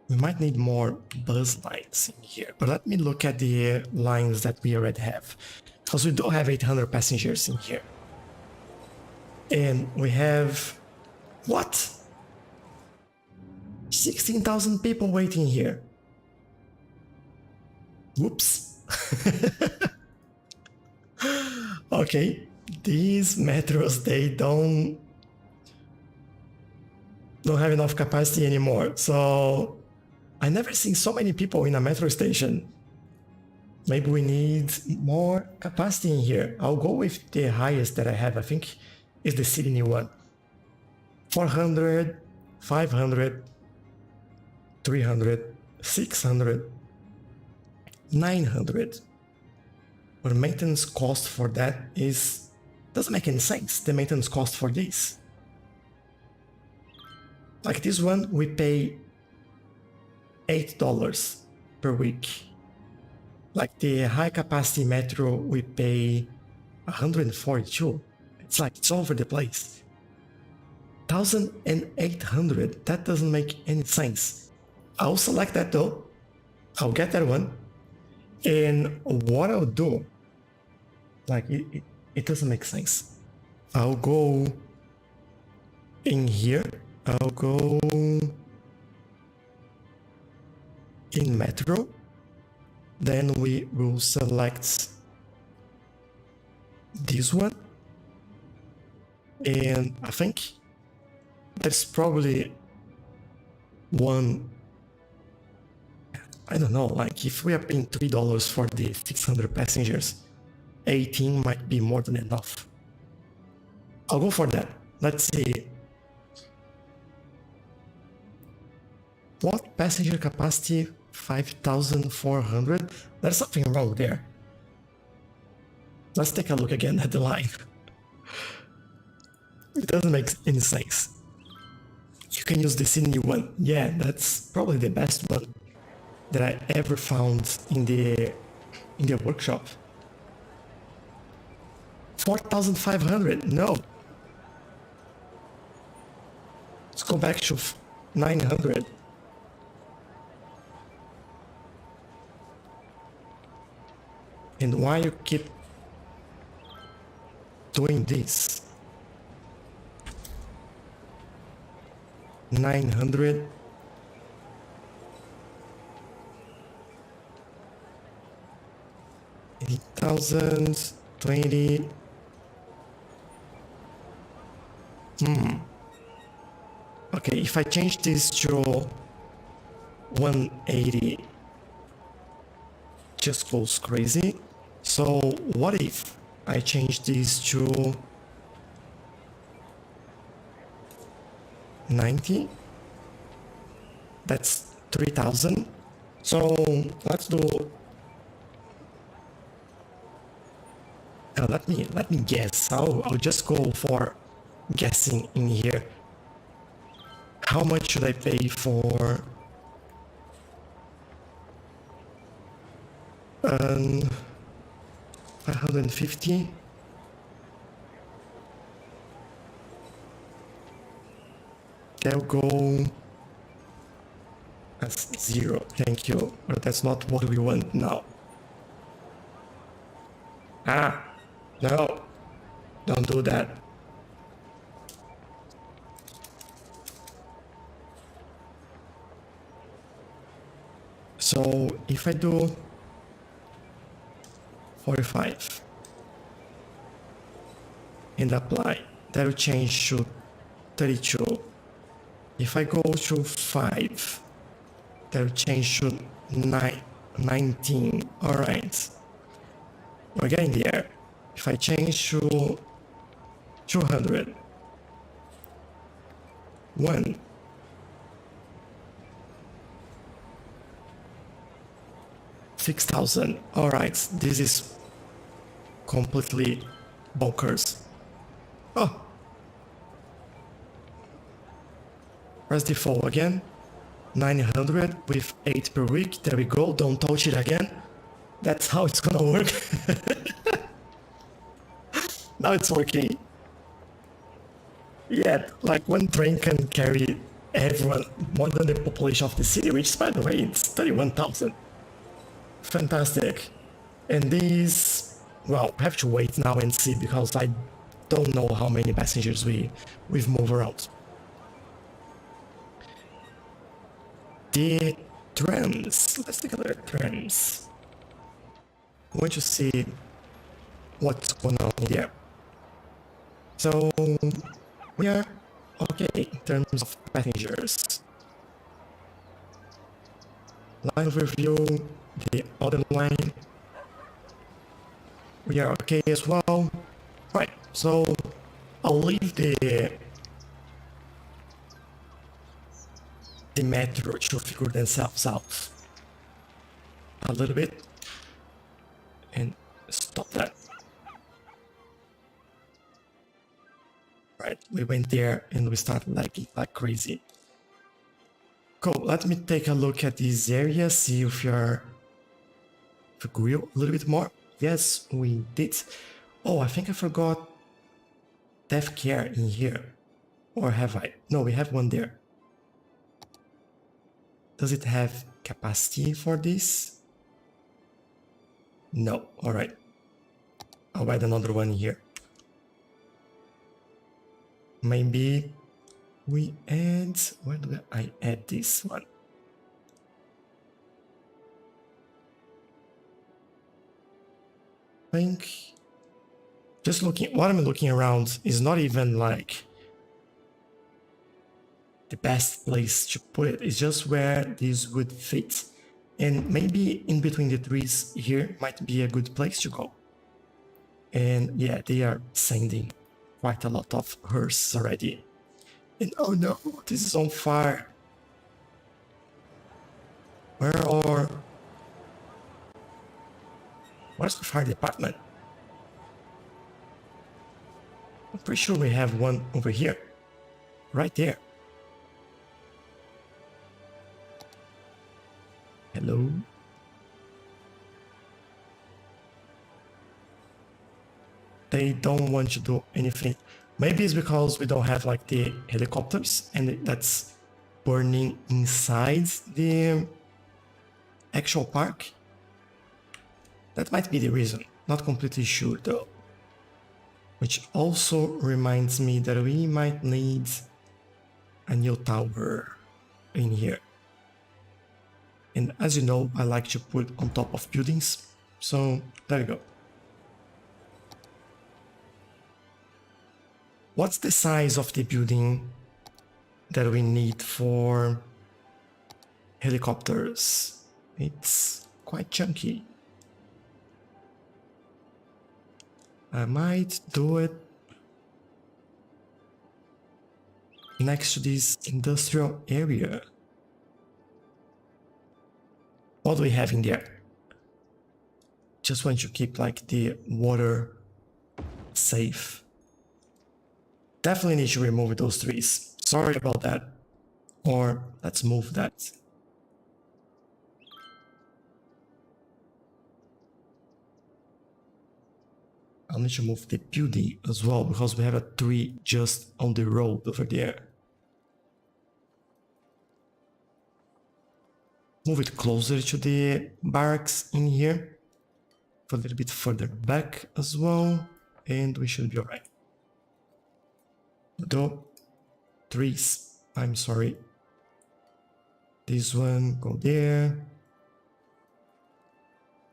We might need more bus lines in here, but let me look at the lines that we already have, because we do have 800 passengers in here. And we have, what? 16,000 people waiting here. Whoops. Okay, these metros, they don't have enough capacity anymore. So I never seen so many people in a metro station. Maybe we need more capacity in here. I'll go with the highest that I have. I think is the city new one. 400, 500, 300, 600, 900. But maintenance cost for that doesn't make any sense. The maintenance cost for this. Like this one, we pay $8 per week. Like the high capacity metro, we pay 142. It's like it's all over the place. 1,800, that doesn't make any sense. I'll select that though. I'll get that one. And what I'll do, like it doesn't make sense. I'll go in here. I'll go in metro. Then we will select this one. And I think there's probably one, I don't know, like if we are paying $3 for the 600 passengers, 18 might be more than enough. I'll go for that. Let's see. What passenger capacity? 5,400? There's something wrong there. Let's take a look again at the line. It doesn't make any sense. You can use the Sydney one. Yeah, that's probably the best one that I ever found in the workshop. 4,500. No. Let's go back to 900. And why you keep doing this? 900. $8,000, 20. Okay, if I change this to 180, just goes crazy. So what if I change this to 90? That's 3,000. So let's do. Let me guess. I'll just go for guessing in here. How much should I pay for 550? They'll go as 0. Thank you. But that's not what we want now. No. Don't do that. So if I do 45 and apply, that will change to 32. If I go to 5, that will change to 19. All right. We're getting there. If I change to 200, 1, 6,000. All right, this is completely bonkers. Oh, press default again. 900 with 8 per week. There we go. Don't touch it again. That's how it's gonna work. Now it's working. Yeah, like one train can carry everyone, more than the population of the city, which by the way, it's 31,000. Fantastic. And these, well, I have to wait now and see because I don't know how many passengers we've moved around. The trams. Let's take a look at trams. I want to see what's going on here. So we are okay in terms of passengers. Line overview, the other line. We are okay as well. Right, so I'll leave the metro to figure themselves out a little bit and stop that. Right, we went there and we started lagging like crazy. Cool, let me take a look at this area, see if you're the grill a little bit more. Yes, we did. Oh, I think I forgot death care in here. Or have I? No, we have one there. Does it have capacity for this? No. All right. I'll add another one here. Maybe we add... Where do I add this one? I think... Just looking... What I'm looking around is not even like the best place to put it. It's just where this would fit. And maybe in between the trees here might be a good place to go. And yeah, they are sending quite a lot of hearse already. And oh no, this is on fire. Where's the fire department? I'm pretty sure we have one over here. Right there. Hello? They don't want to do anything. Maybe it's because we don't have like the helicopters and that's burning inside the actual park. That might be the reason. Not completely sure though. Which also reminds me that we might need a new tower in here. And as you know, I like to put on top of buildings. So there you go. What's the size of the building that we need for helicopters? It's quite chunky. I might do it next to this industrial area. What do we have in there? Just want to keep like the water safe. Definitely need to remove those trees. Sorry about that. Or let's move that. I'll need to move the building as well because we have a tree just on the road over there. Move it closer to the barracks in here. A little bit further back as well. And we should be alright. No, trees. I'm sorry. This one, go there.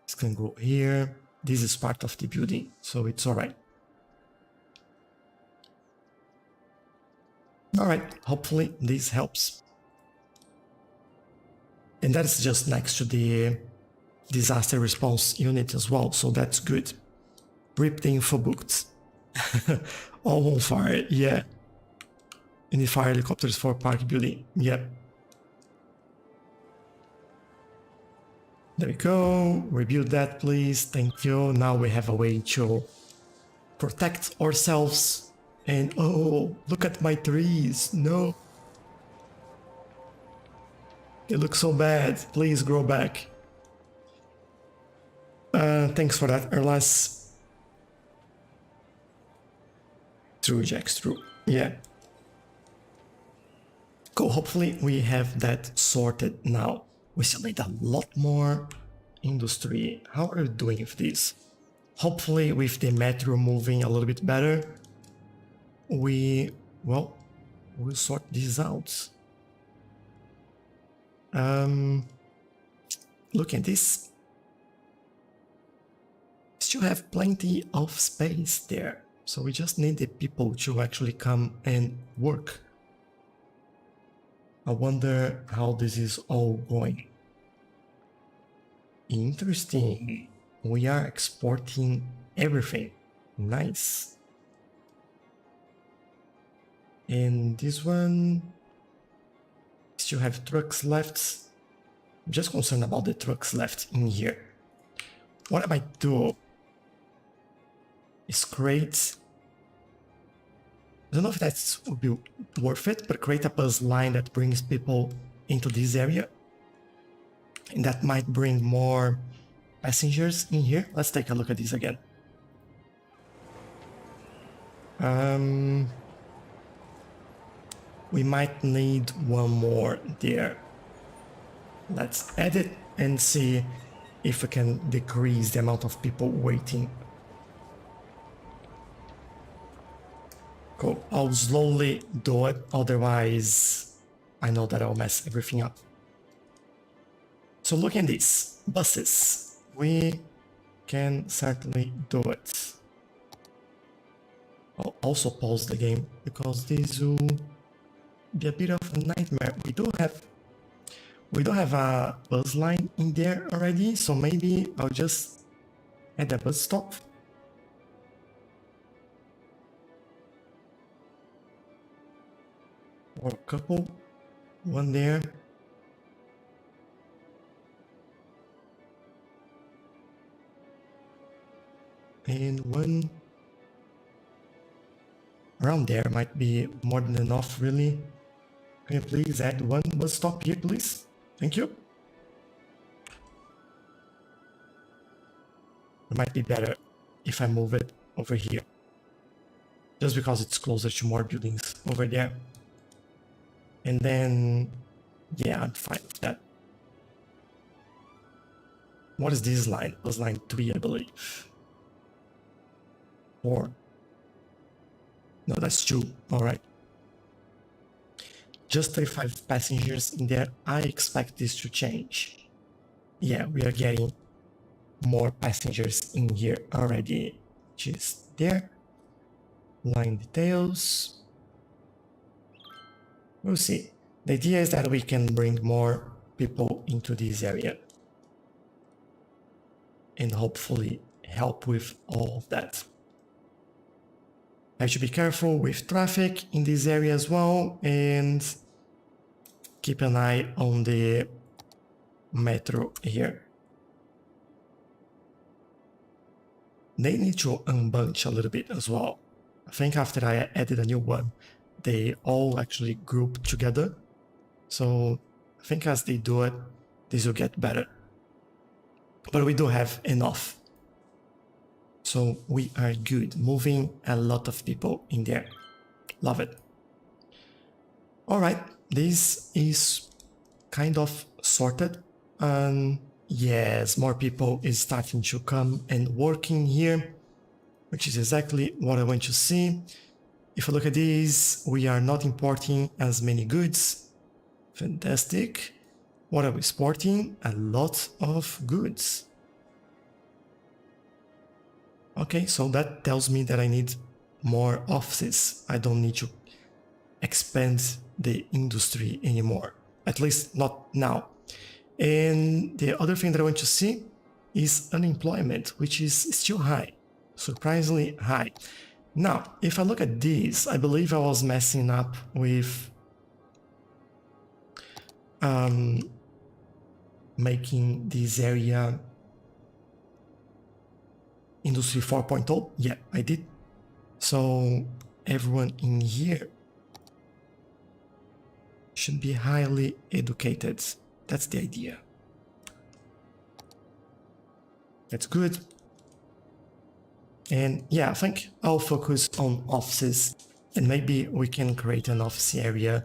This can go here. This is part of the building, so it's alright. Alright, hopefully this helps. And that's just next to the disaster response unit as well, so that's good. Rip the info books. All on fire, yeah. And the fire helicopters for park building, yeah. There we go, rebuild that please, thank you. Now we have a way to protect ourselves. And oh, look at my trees, no. It looks so bad, please grow back. Thanks for that, Erlas. True, Jax, true, yeah. Cool, hopefully we have that sorted now. We still need a lot more industry. How are we doing with this? Hopefully with the metro moving a little bit better, we'll sort this out. Look at this. Still have plenty of space there. So we just need the people to actually come and work. I wonder how this is all going. Interesting. We are exporting everything. Nice. And this one... Still have trucks left. I'm just concerned about the trucks left in here. What I might do is create... I don't know if that would be worth it, but create a bus line that brings people into this area. And that might bring more passengers in here. Let's take a look at this again. We might need one more there. Let's add it and see if we can decrease the amount of people waiting. Cool. I'll slowly do it, otherwise I know that I'll mess everything up. So look at this. Buses. We can certainly do it. I'll also pause the game because this will be a bit of a nightmare. We don't have a bus line in there already, so maybe I'll just add a bus stop. Or a couple. One there. And one around there might be more than enough, really. Can you please add one bus stop here, please? Thank you. It might be better if I move it over here. Just because it's closer to more buildings over there. And then, yeah, I'm fine with that. What is this line? It was line 3, I believe. 4. No, that's 2. All right. Just 35 passengers in there. I expect this to change. Yeah, we are getting more passengers in here already. Just there. Line details. We'll see. The idea is that we can bring more people into this area. And hopefully help with all of that. I should be careful with traffic in this area as well, and keep an eye on the metro here. They need to unbunch a little bit as well. I think after I added a new one, they all actually group together. So I think as they do it, this will get better. But we do have enough. So we are good. Moving a lot of people in there. Love it. All right, this is kind of sorted. Yes, more people is starting to come and work in here, which is exactly what I want to see. If you look at these, we are not importing as many goods. Fantastic. What are we exporting? A lot of goods. Okay, so that tells me that I need more offices. I don't need to expand the industry anymore, at least not now. And the other thing that I want to see is unemployment, which is still high, surprisingly high. Now, if I look at this, I believe I was messing up with making this area Industry 4.0. Yeah, I did. So everyone in here should be highly educated. That's the idea. That's good. And yeah, I think I'll focus on offices, and maybe we can create an office area,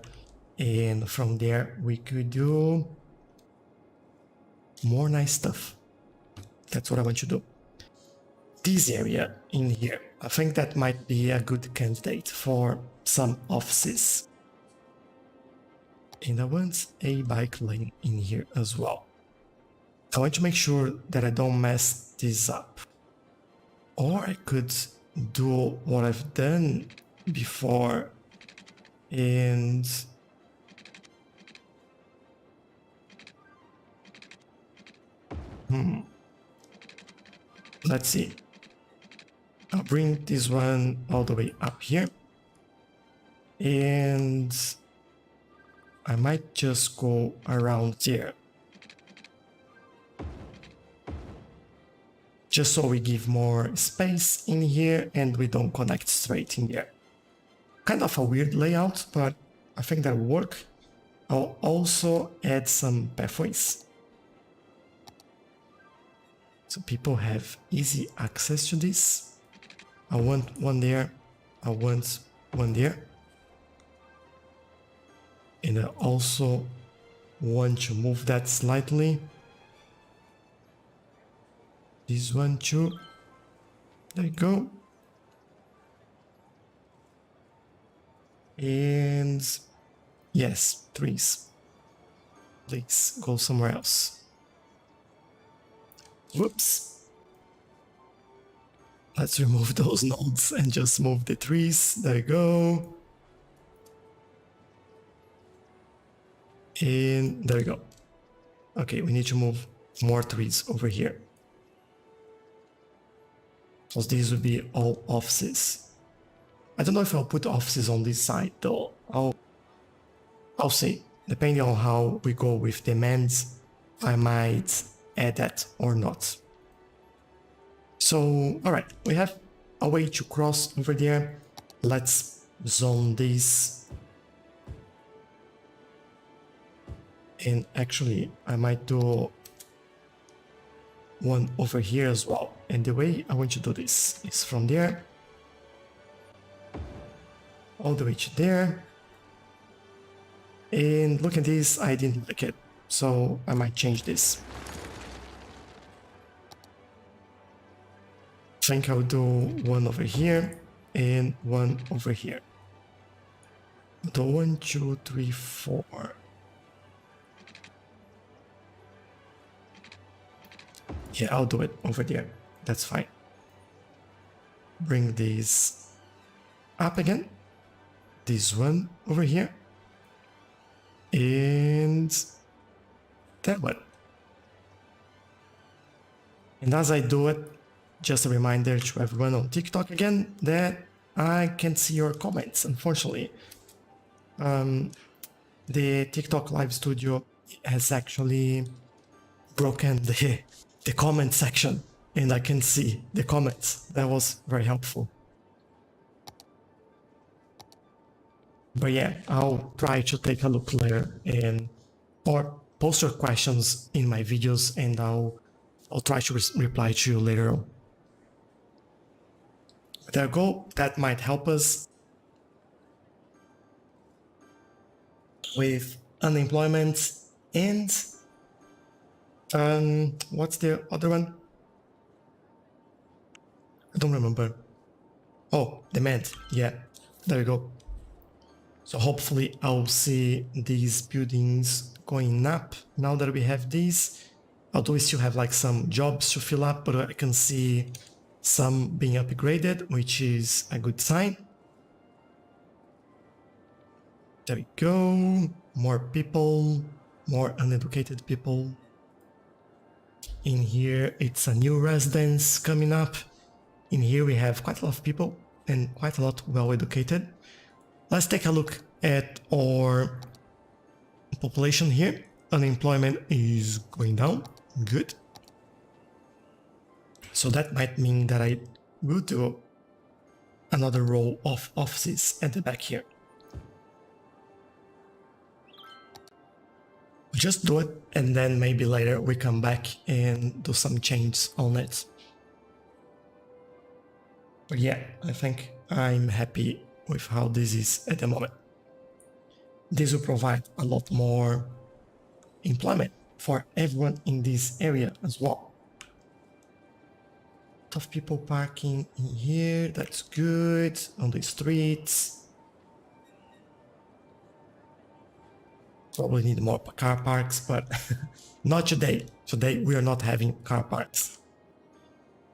and from there we could do more nice stuff. That's what I want to do. This area in here, I think that might be a good candidate for some offices. And I want a bike lane in here as well. I want to make sure that I don't mess this up. Or I could do what I've done before and let's see. I'll bring this one all the way up here. And I might just go around there. Just so we give more space in here and we don't connect straight in there. Kind of a weird layout, but I think that'll work. I'll also add some pathways. so people have easy access to this. I want one there, I want one there. And I also want to move that slightly. This one too. There you go. And yes, trees. Please go somewhere else. Whoops. Let's remove those nodes and just move the trees. There you go. And there you go. Okay, we need to move more trees over here, because these would be all offices. I don't know if I'll put offices on this side though. I'll see. Depending on how we go with demands, I might add that or not. So, alright, we have a way to cross over there. Let's zone this. And actually, I might do one over here as well. And the way I want to do this is from there all the way to there. And look at this, I didn't like it, so I might change this. I think I'll do one over here and one over here. I'll do 1, 2, 3, 4. Yeah, I'll do it over there. That's fine. Bring this up again. This one over here. And that one. And as I do it, just a reminder to everyone on TikTok again that I can't see your comments, unfortunately. The TikTok live studio has actually broken the comment section, and I can see the comments. That was very helpful. But yeah, I'll try to take a look later and or post your questions in my videos, and I'll try to reply to you later on. There you go. That might help us with unemployment and what's the other one? I don't remember. Oh, demand. Yeah, there you go. So hopefully I'll see these buildings going up now that we have these. Although we still have like some jobs to fill up, but I can see some being upgraded, which is a good sign. There we go. More people, more uneducated people. In here, it's a new residence coming up. In here, we have quite a lot of people and quite a lot well-educated. Let's take a look at our population here. Unemployment is going down. Good. So that might mean that I will do another row of offices at the back here. Just do it, and then maybe later we come back and do some changes on it. But yeah, I think I'm happy with how this is at the moment. This will provide a lot more employment for everyone in this area as well. A lot of people parking in here, that's good, on the streets. Probably need more car parks, but not today. Today we are not having car parks.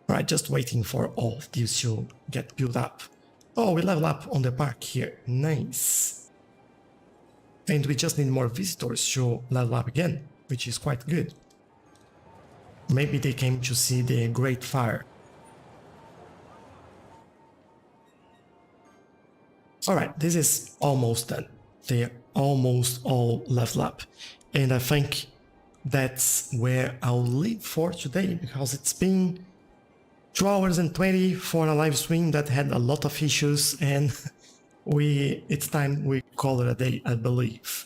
Right, just waiting for all of these to get built up. Oh, we level up on the park here. Nice. And we just need more visitors to level up again, which is quite good. Maybe they came to see the Great Fire. Alright, this is almost done. They're almost all level up. And I think that's where I'll leave for today, because it's been 2 hours and 20 for a live stream that had a lot of issues, and it's time we call it a day, I believe.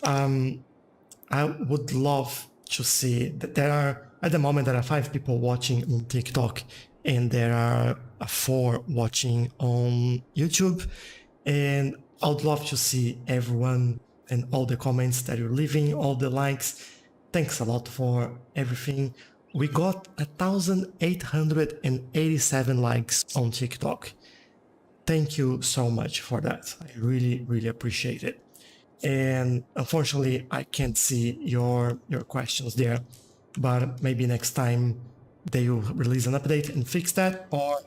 I would love to see that there are At the moment, there are 5 people watching on TikTok and there are 4 watching on YouTube. And I would love to see everyone and all the comments that you're leaving, all the likes. Thanks a lot for everything. We got 1,887 likes on TikTok. Thank you so much for that. I really, really appreciate it. And unfortunately, I can't see your questions there, but maybe next time they will release an update and fix that, or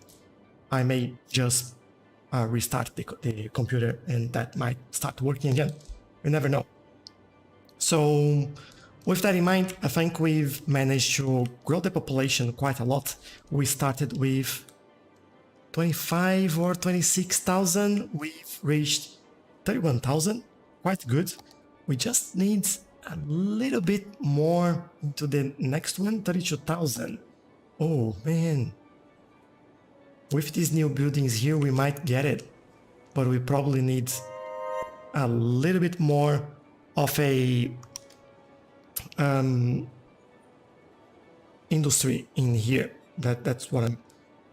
I may just restart the computer and that might start working again. You never know. So with that in mind, I think we've managed to grow the population quite a lot. We started with 25 or 26,000. We've reached 31,000. Quite good. We just need a little bit more into the next one, 32,000. Oh man. With these new buildings here, we might get it, but we probably need a little bit more of a industry in here. That's what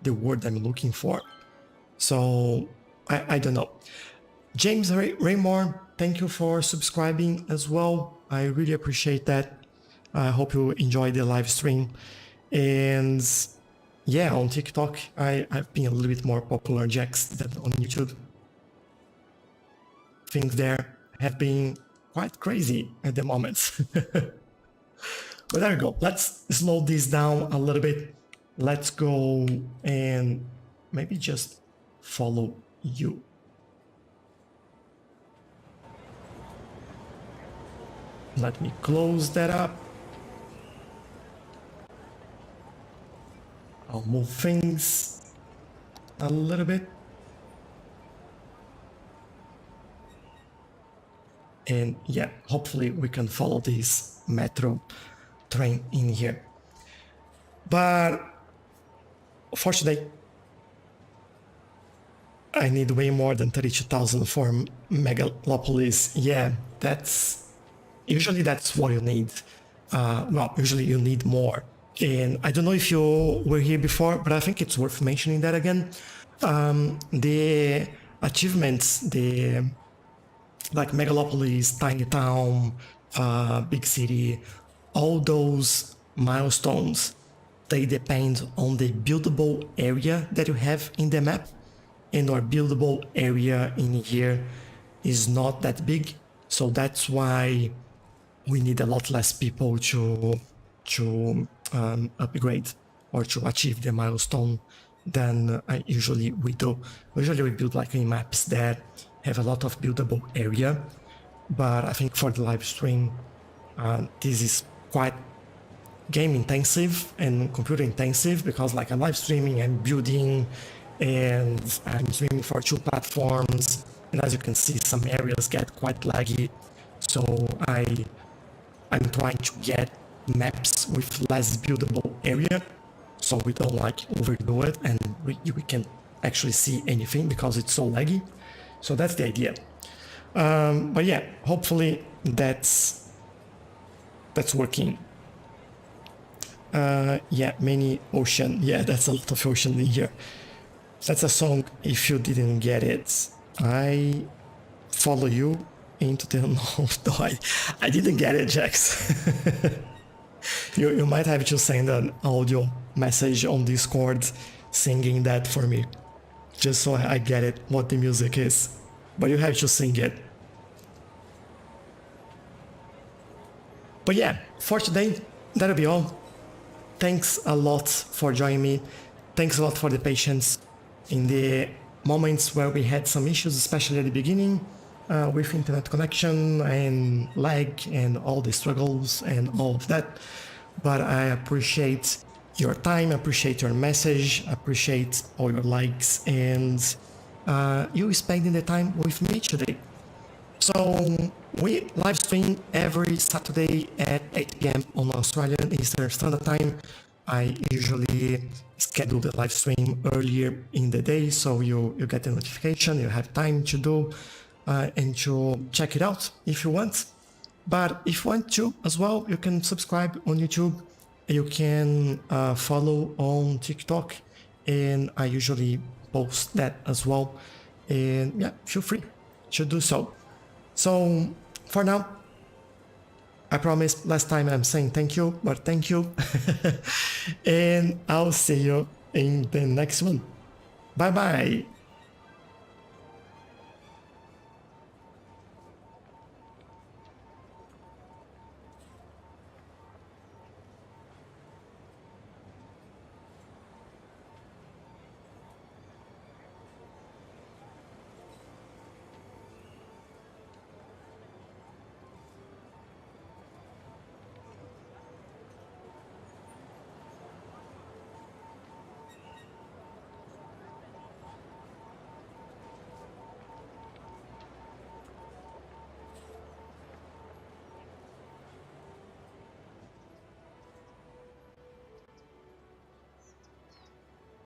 the word I'm looking for. So I don't know. James Raymore, thank you for subscribing as well. I really appreciate that. I hope you enjoy the live stream. And yeah, on TikTok, I've been a little bit more popular, Jax, than on YouTube. Things there have been quite crazy at the moment. But there we go. Let's slow this down a little bit. Let's go and maybe just follow you. Let me close that up. I'll move things a little bit. And yeah, hopefully we can follow this metro train in here. But for today, I need way more than 32,000 for Megalopolis. Yeah, usually that's what you need. Well, usually you need more. And I don't know if you were here before, but I think it's worth mentioning that again. The achievements, like Megalopolis, Tiny Town, Big City, all those milestones, they depend on the buildable area that you have in the map. And our buildable area in here is not that big. So that's why we need a lot less people to upgrade or to achieve the milestone than usually we do. Usually we build like in maps that have a lot of buildable area, but I think for the live stream, this is quite game intensive and computer intensive, because like I'm live streaming and building, and I'm streaming for 2 platforms, and as you can see, some areas get quite laggy. So I'm trying to get maps with less buildable area, so we don't like overdo it and we can actually see anything because it's so laggy. So that's the idea. But yeah, hopefully that's working. Yeah, many ocean. Yeah, that's a lot of ocean in here. That's a song, if you didn't get it. I follow you into the north. No, I didn't get it, Jax. You might have to send an audio message on Discord singing that for me, just so I get it, what the music is. But you have to sing it. But yeah, for today, that'll be all. Thanks a lot for joining me. Thanks a lot for the patience in the moments where we had some issues, especially at the beginning, with internet connection and lag and all the struggles and all of that. But I appreciate your time, appreciate your message, appreciate all your likes, and you spending the time with me today. So we live stream every Saturday at 8 p.m. on Australian Eastern Standard Time. I usually schedule the live stream earlier in the day, so you get a notification, you have time to do and to check it out if you want. But if you want to as well, you can subscribe on YouTube you can follow on TikTok, and I usually post that as well. And yeah, feel free to do so. So for now, I promise last time I'm saying thank you, but thank you. And I'll see you in the next one. Bye bye.